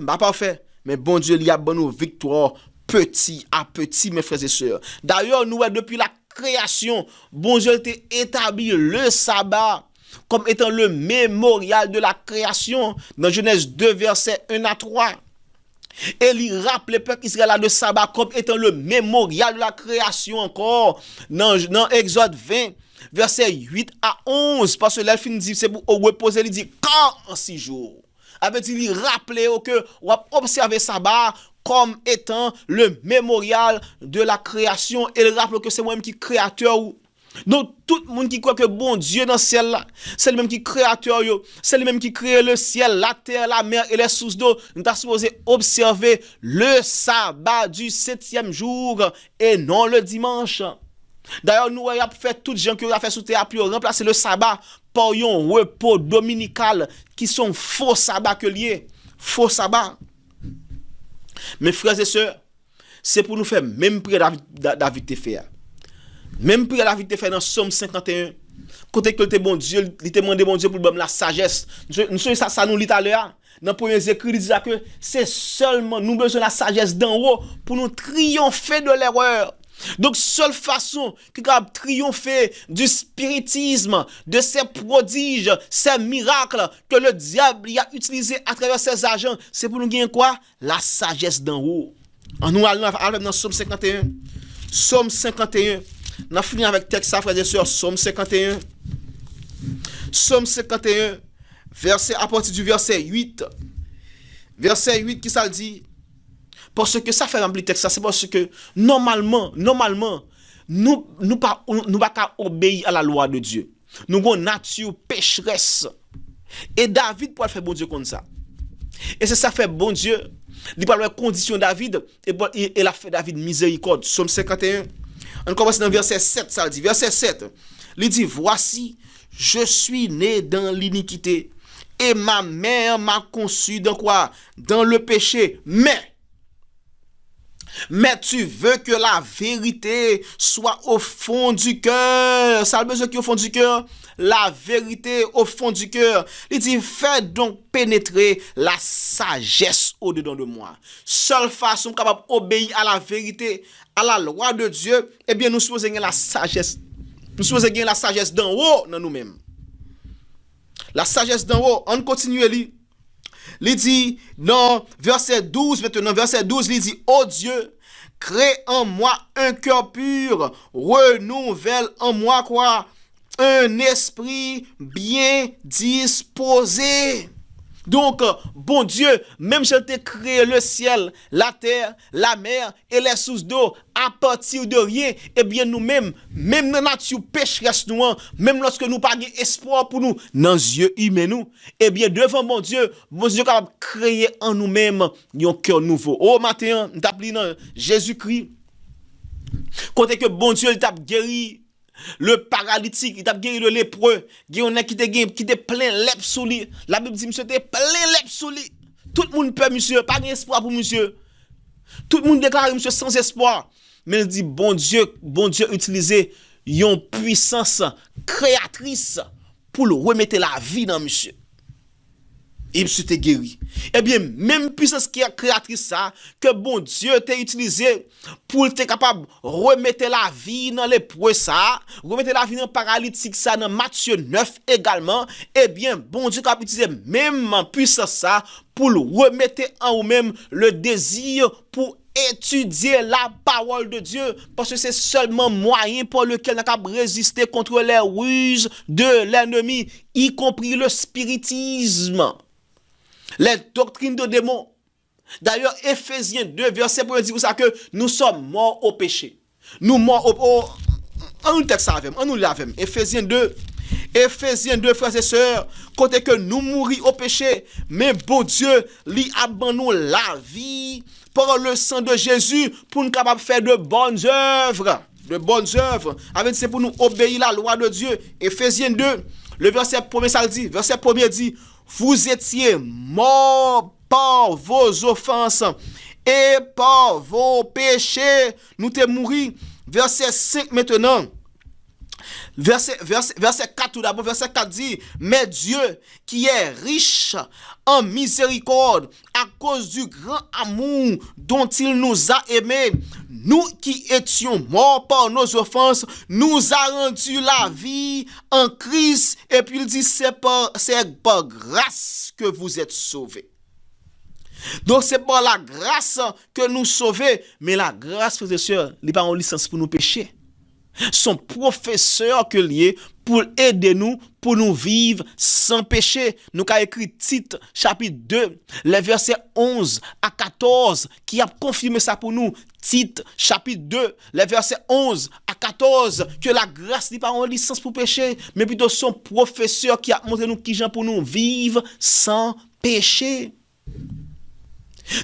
mais bon Dieu il y a bonne victoire petit à petit mes frères et sœurs. D'ailleurs nous depuis la création, bon Dieu a établi le sabbat comme étant le mémorial de la création dans Genèse 2 versets 1 à 3. Et il rappelle le peuple Israël le sabbat comme étant le mémorial de la création encore dans Exode 20 verset 8 à 11 parce que là il dit c'est pour reposer, il dit quand en 6 jours. Avec il rappelle que on va observer sabbat comme étant le mémorial de la création et il rappelle que c'est moi-même qui créateur Donc, tout le monde qui croit que bon Dieu dans le ciel là, c'est lui-même qui est créateur, c'est lui-même qui crée le ciel, la terre, la mer et les sources d'eau. Nous sommes supposés observer le sabbat du 7e jour et non le dimanche. D'ailleurs, nous avons fait toutes les gens qui ont fait sous terre pour remplacer le sabbat par un repos dominical qui sont faux sabbats que liés. Faux sabbat. Mes frères et sœurs, c'est pour nous faire même prière David te fait. Même prière David te fait dans Somme 51. Côté que le bon Dieu, il te demande bon Dieu pour donner la sagesse. Nous ça nous lit à l'heure. Dans le premier écrit, il dit que c'est seulement nous besoin de la sagesse d'en haut pour nous triompher de l'erreur. Donc, seule façon que capable triompher du spiritisme, de ces prodiges, ces miracles que le diable a utilisé à travers ses agents, c'est pour nous gagner quoi? La sagesse d'en haut. Nous allons dans Somme 51. Somme 51. Nous finissons avec texte, ça, frères et sœurs, Somme 51. Somme 51, à partir du verset 8. Verset 8 qui ça le dit? Parce que ça fait remplir texte, ça c'est parce que normalement, nous pas obéir à la loi de Dieu. Nous avons une nature pécheresse. Et David pour faire bon Dieu comme ça. Et c'est ça fait bon Dieu. Il parle de condition David et il a fait David miséricorde. Somme 51. On commence dans verset 7, ça le dit. Verset 7. Il dit, voici, je suis né dans l'iniquité et ma mère m'a conçu dans quoi? Dans le péché. Mais tu veux que la vérité soit au fond du cœur. Ça a besoin qui au fond du cœur? La vérité au fond du cœur. Il dit, fais donc pénétrer la sagesse au-dedans de moi. Seule façon capable d'obéir à la vérité, à la loi de Dieu, eh bien, nous supposons gagner la sagesse. Nous supposons gagner la sagesse d'en haut dans nous-mêmes. La sagesse d'en haut, on continue à lire. Il dit, dans verset 12, maintenant, verset 12, il dit, oh Dieu, crée en moi un cœur pur, renouvelle en moi quoi? Un esprit bien disposé. Donc, bon Dieu, même si tu as créé le ciel, la terre, la mer et les sources d'eau à partir de rien, eh bien nous-mêmes, même dans notre pécheresse nous, même lorsque nous pas espoir pour nous, dans les yeux humains nous, eh bien devant bon Dieu est capable de créer en nous-mêmes un cœur nouveau. Oh matin, nous t'appelons Jésus-Christ. Côté que bon Dieu t'a guéri le paralytique, il t'a guéri le lépreux, qui était plein lèpre sous lui. La Bible dit monsieur était plein lèpre sous lui. Tout le monde peut monsieur, pas d'espoir pour monsieur. Tout le monde déclare monsieur sans espoir. Mais il dit bon Dieu utilisé une puissance créatrice pour le remettre la vie dans monsieur. Et monsieur t'est guéri. Eh bien, même puissance qui est créatrice ça, que bon Dieu t'a utilisé pour être capable de remettre la vie dans les lépreux ça, remettre la vie dans le paralytique ça, dans Matthieu 9 également, eh bien, bon Dieu a utilisé même puissance ça pour remettre en vous-même le désir pour étudier la parole de Dieu, parce que c'est seulement moyen pour lequel nous avons résisté contre les ruses de l'ennemi, y compris le spiritisme. Les doctrines de démons. D'ailleurs, Ephésiens 2, verset 1 dit pour ça que nous sommes morts au péché. Nous morts au on nous texte avec, on nous l'avait. Ephésiens 2, frères et sœurs, côté que nous mourir au péché, mais bon Dieu, lui abandonne la vie par le sang de Jésus pour nous capables de faire de bonnes œuvres. De bonnes œuvres. Avec c'est pour nous obéir à la loi de Dieu. Ephésiens 2, le verset 1 ça le dit. Verset 1 dit, vous étiez morts par vos offenses et par vos péchés. Nous t'es mouru. Verset 5 maintenant. Verset 4 tout d'abord. Verset 4 dit, mais Dieu qui est riche en miséricorde à cause du grand amour dont il nous a aimés, nous qui étions morts par nos offenses, nous a rendu la vie en Christ. Et puis il dit, c'est par grâce que vous êtes sauvés. Donc c'est par la grâce que nous sauvons, mais la grâce, frères et sœurs, il n'est pas en licence pour nous pécher. Son professeur que lié pour aider nous, pour nous vivre sans péché. Nous avons écrit Tite, chapitre 2, les versets 11 à 14, qui a confirmé ça pour nous. Tite, chapitre 2, les versets 11 à 14, que la grâce n'est pas en licence pour pécher, mais plutôt son professeur qui a montré nous qui gens pour nous vivre sans péché.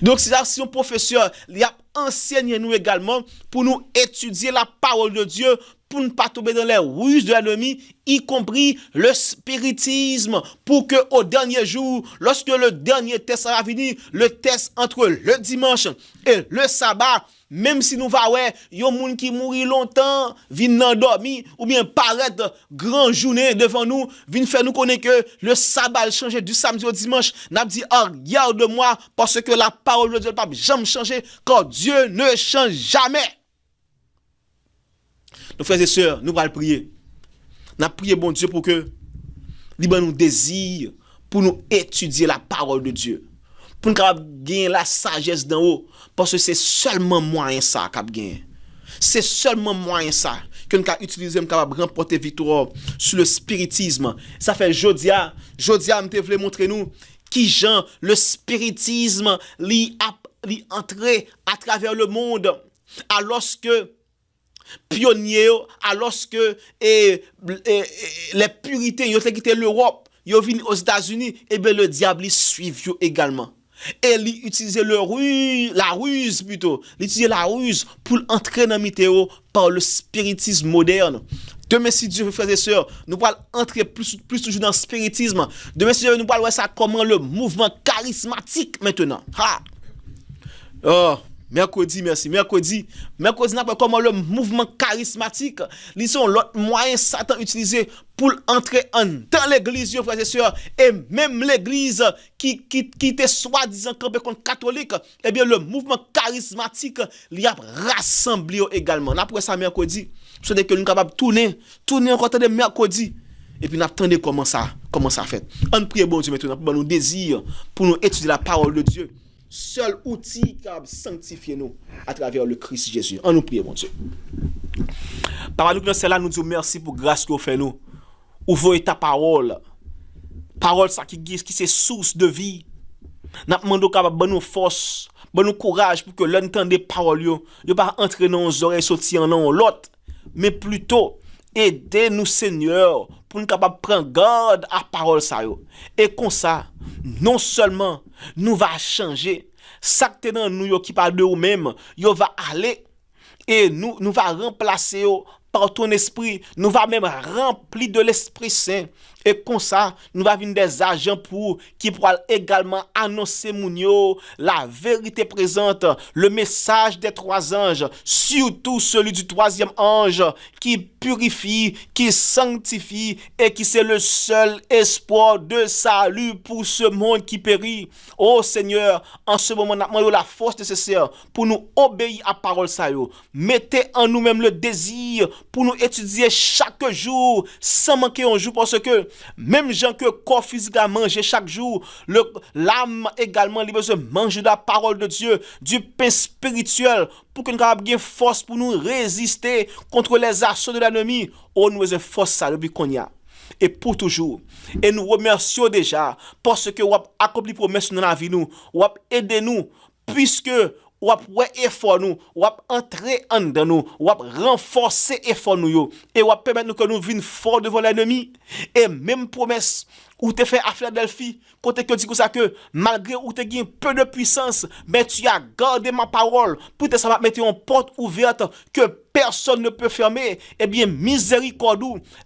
Donc, c'est si un professeur, il a enseigné nous également pour nous étudier la parole de Dieu, pour ne pas tomber dans les ruses de l'ennemi, y compris le spiritisme, pour que au dernier jour, lorsque le dernier test va venir, le test entre le dimanche et le sabbat, même si nous va ouais, yon moun qui mourit longtemps, vin nan dormi, ou bien paraître grand journée devant nous, vin faire nous connaître que le sabbat change du samedi au dimanche, n'a dit, oh, regarde-moi, parce que la parole de Dieu ne peut jamais changer, car Dieu ne change jamais. Nos frères et sœurs, nous allons prier. Nous allons prier, bon Dieu, pour que libre nous désire, pour nous étudier la parole de Dieu. Pour nous gagner la sagesse d'en haut. Parce que c'est seulement moyen ça qu'on gagne. C'est seulement moyen ça que nous avons utilisé pour remporter victoire sur le spiritisme. Ça fait Jodia, me voulait montrer nous qui genre le spiritisme li entré à travers le monde. Alors que pionniers, alors que les puritains ils ont quitté l'Europe, ils ont venu aux États-Unis, et bien le diable il suit également. Et il utilisait la ruse plutôt. Il utilisait la ruse pour entrer dans la météo par le spiritisme moderne. Demain, si Dieu, frères et sœurs, nous allons entrer plus toujours dans le spiritisme. Demain, si Dieu, nous allons voir ça comment le mouvement charismatique maintenant. Ha! Oh! Mercredi, merci. Mercredi, n'a pas comment le mouvement charismatique, ils sont l'autre moyen Satan utilisé pour entrer dans l'église, frères et sœurs, et même l'église qui était soi-disant campé contre catholique, eh bien le mouvement charismatique l'y a rassemblé également. Après ça mercredi, c'est que nous sommes capables de tourner encore de mercredi. Et puis nous attendons comment ça fait. On prie bon Dieu maintenant pour nous désir, pour nous étudier la parole de Dieu. Seul outil qui a sanctifié nous à travers le Christ Jésus. On nous prie, mon Dieu. Papa, nous sommes là, nous disons merci pour grâce que vous faites nous. Ouvrez ta parole. Parole ça qui c'est source de vie. Nous demandons qu'à bonne force, bonne courage pour que l'entendre parole yo pas entrer dans nos oreilles sortir en l'autre, mais plutôt aidez-nous Seigneur pour nous capable prendre garde à parole ça yo. Et comme ça, non seulement nous va changer, ça que dans nous yo qui pas de ou même, yo va aller et nous va remplacer yo par ton esprit, nous va même remplir de l'Esprit Saint. Et comme ça, nous va venir des agents qui pourront également annoncer la vérité présente, le message des trois anges, surtout celui du troisième ange qui purifie, qui sanctifie et qui c'est le seul espoir de salut pour ce monde qui périt. Oh Seigneur, en ce moment, nous avons la force nécessaire pour nous obéir à la parole. Mettez en nous-mêmes le désir pour nous étudier chaque jour sans manquer un jour parce que même gens que corps physique à manger chaque jour, l'âme également il besoin de manger de la parole de Dieu, du pain spirituel pour que nous ayons force pour nous résister contre les assauts de l'ennemi. Oh, nous avons force ça depuis qu'on y a. Et pour toujours. Et nous remercions déjà parce que vous avez accompli promesse dans la vie nous, vous avez aidé nous puisque ou ap effort nous, ou ap entrer en dedans nous, ou ap renforcer effort nous et ou ap permettre nous que nous vînes fort devant l'ennemi. Et même promesse ou te fait à Philadelphie, côté que dit ça que malgré ou te gain peu de puissance, mais tu as gardé ma parole pour te ça va mettre une porte ouverte que personne ne peut fermer. Eh bien miséricorde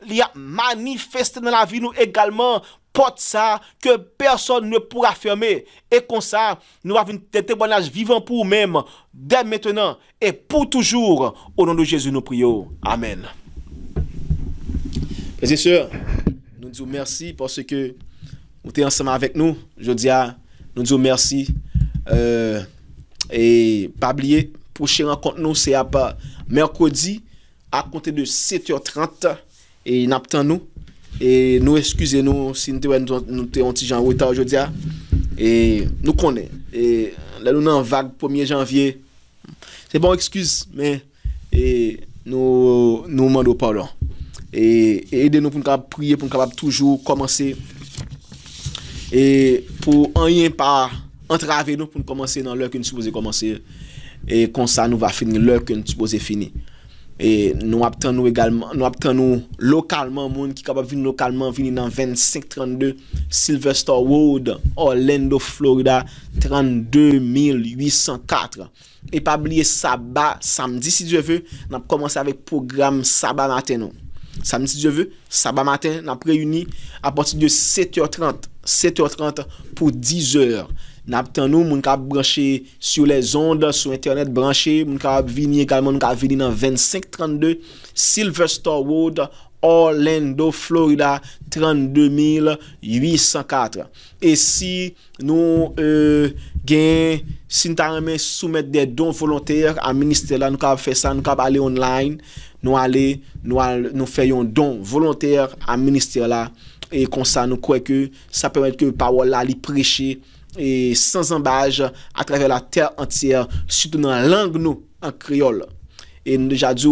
il y a manifesté dans la vie nous également porte ça que personne ne pourra fermer. Et comme ça, nous avons des témoignages vivants pour nous-mêmes, dès maintenant et pour toujours. Au nom de Jésus, nous prions. Amen. Frères et sœurs, nous disons merci parce que vous êtes ensemble avec nous. Je dis nous disons merci. Et pas oublier, prochaine rencontre nous, c'est à mercredi à compter de 7h30. Et nous attendons nous. Et nous excusez-nous si nous sommes un petit genre retard aujourd'hui. Et nous connaissons. Et là, nous sommes en vague 1er janvier. C'est bon excuse, mais nous demandons pardon. et aider nous pour nous capable prier pour nous capable toujours commencer et pour rien pas entraver nous pour nous commencer dans l'heure que nous supposons commencer et comme ça nous va finir l'heure que nous supposons finir. Et nous attendons également, nous attendons localement, monde qui capable venir localement, venir dans 2532 Sylvester Road, Orlando, Florida, 32804. Et pas oublier sabbat, samedi si Dieu veut, nous avons commencé avec programme sabbat matin. Non. Samedi si Dieu veut, sabbat matin, nous avons réuni à partir de 7h30 pour 10h. Nous moun ka branché sur les ondes, sur internet branché, moun ka venir également, moun ka venir dans 2532 Sylvester Road, Orlando, Florida, 32804. Et si nous si nous avons soumettre des dons volontaires à ministère là, nous avons fait ça, nous avons aller online, nous faisons un don volontaire à ministère là et comme ça nous croyons que ça permet que parole là li prêcher et sans embâche à travers la terre entière, surtout dans la langue nous en créole. Et nous déjà dit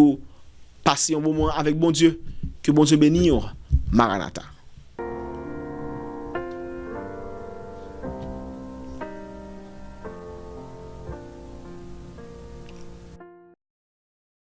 passer un moment avec bon Dieu, que bon Dieu bénisse. Maranatha.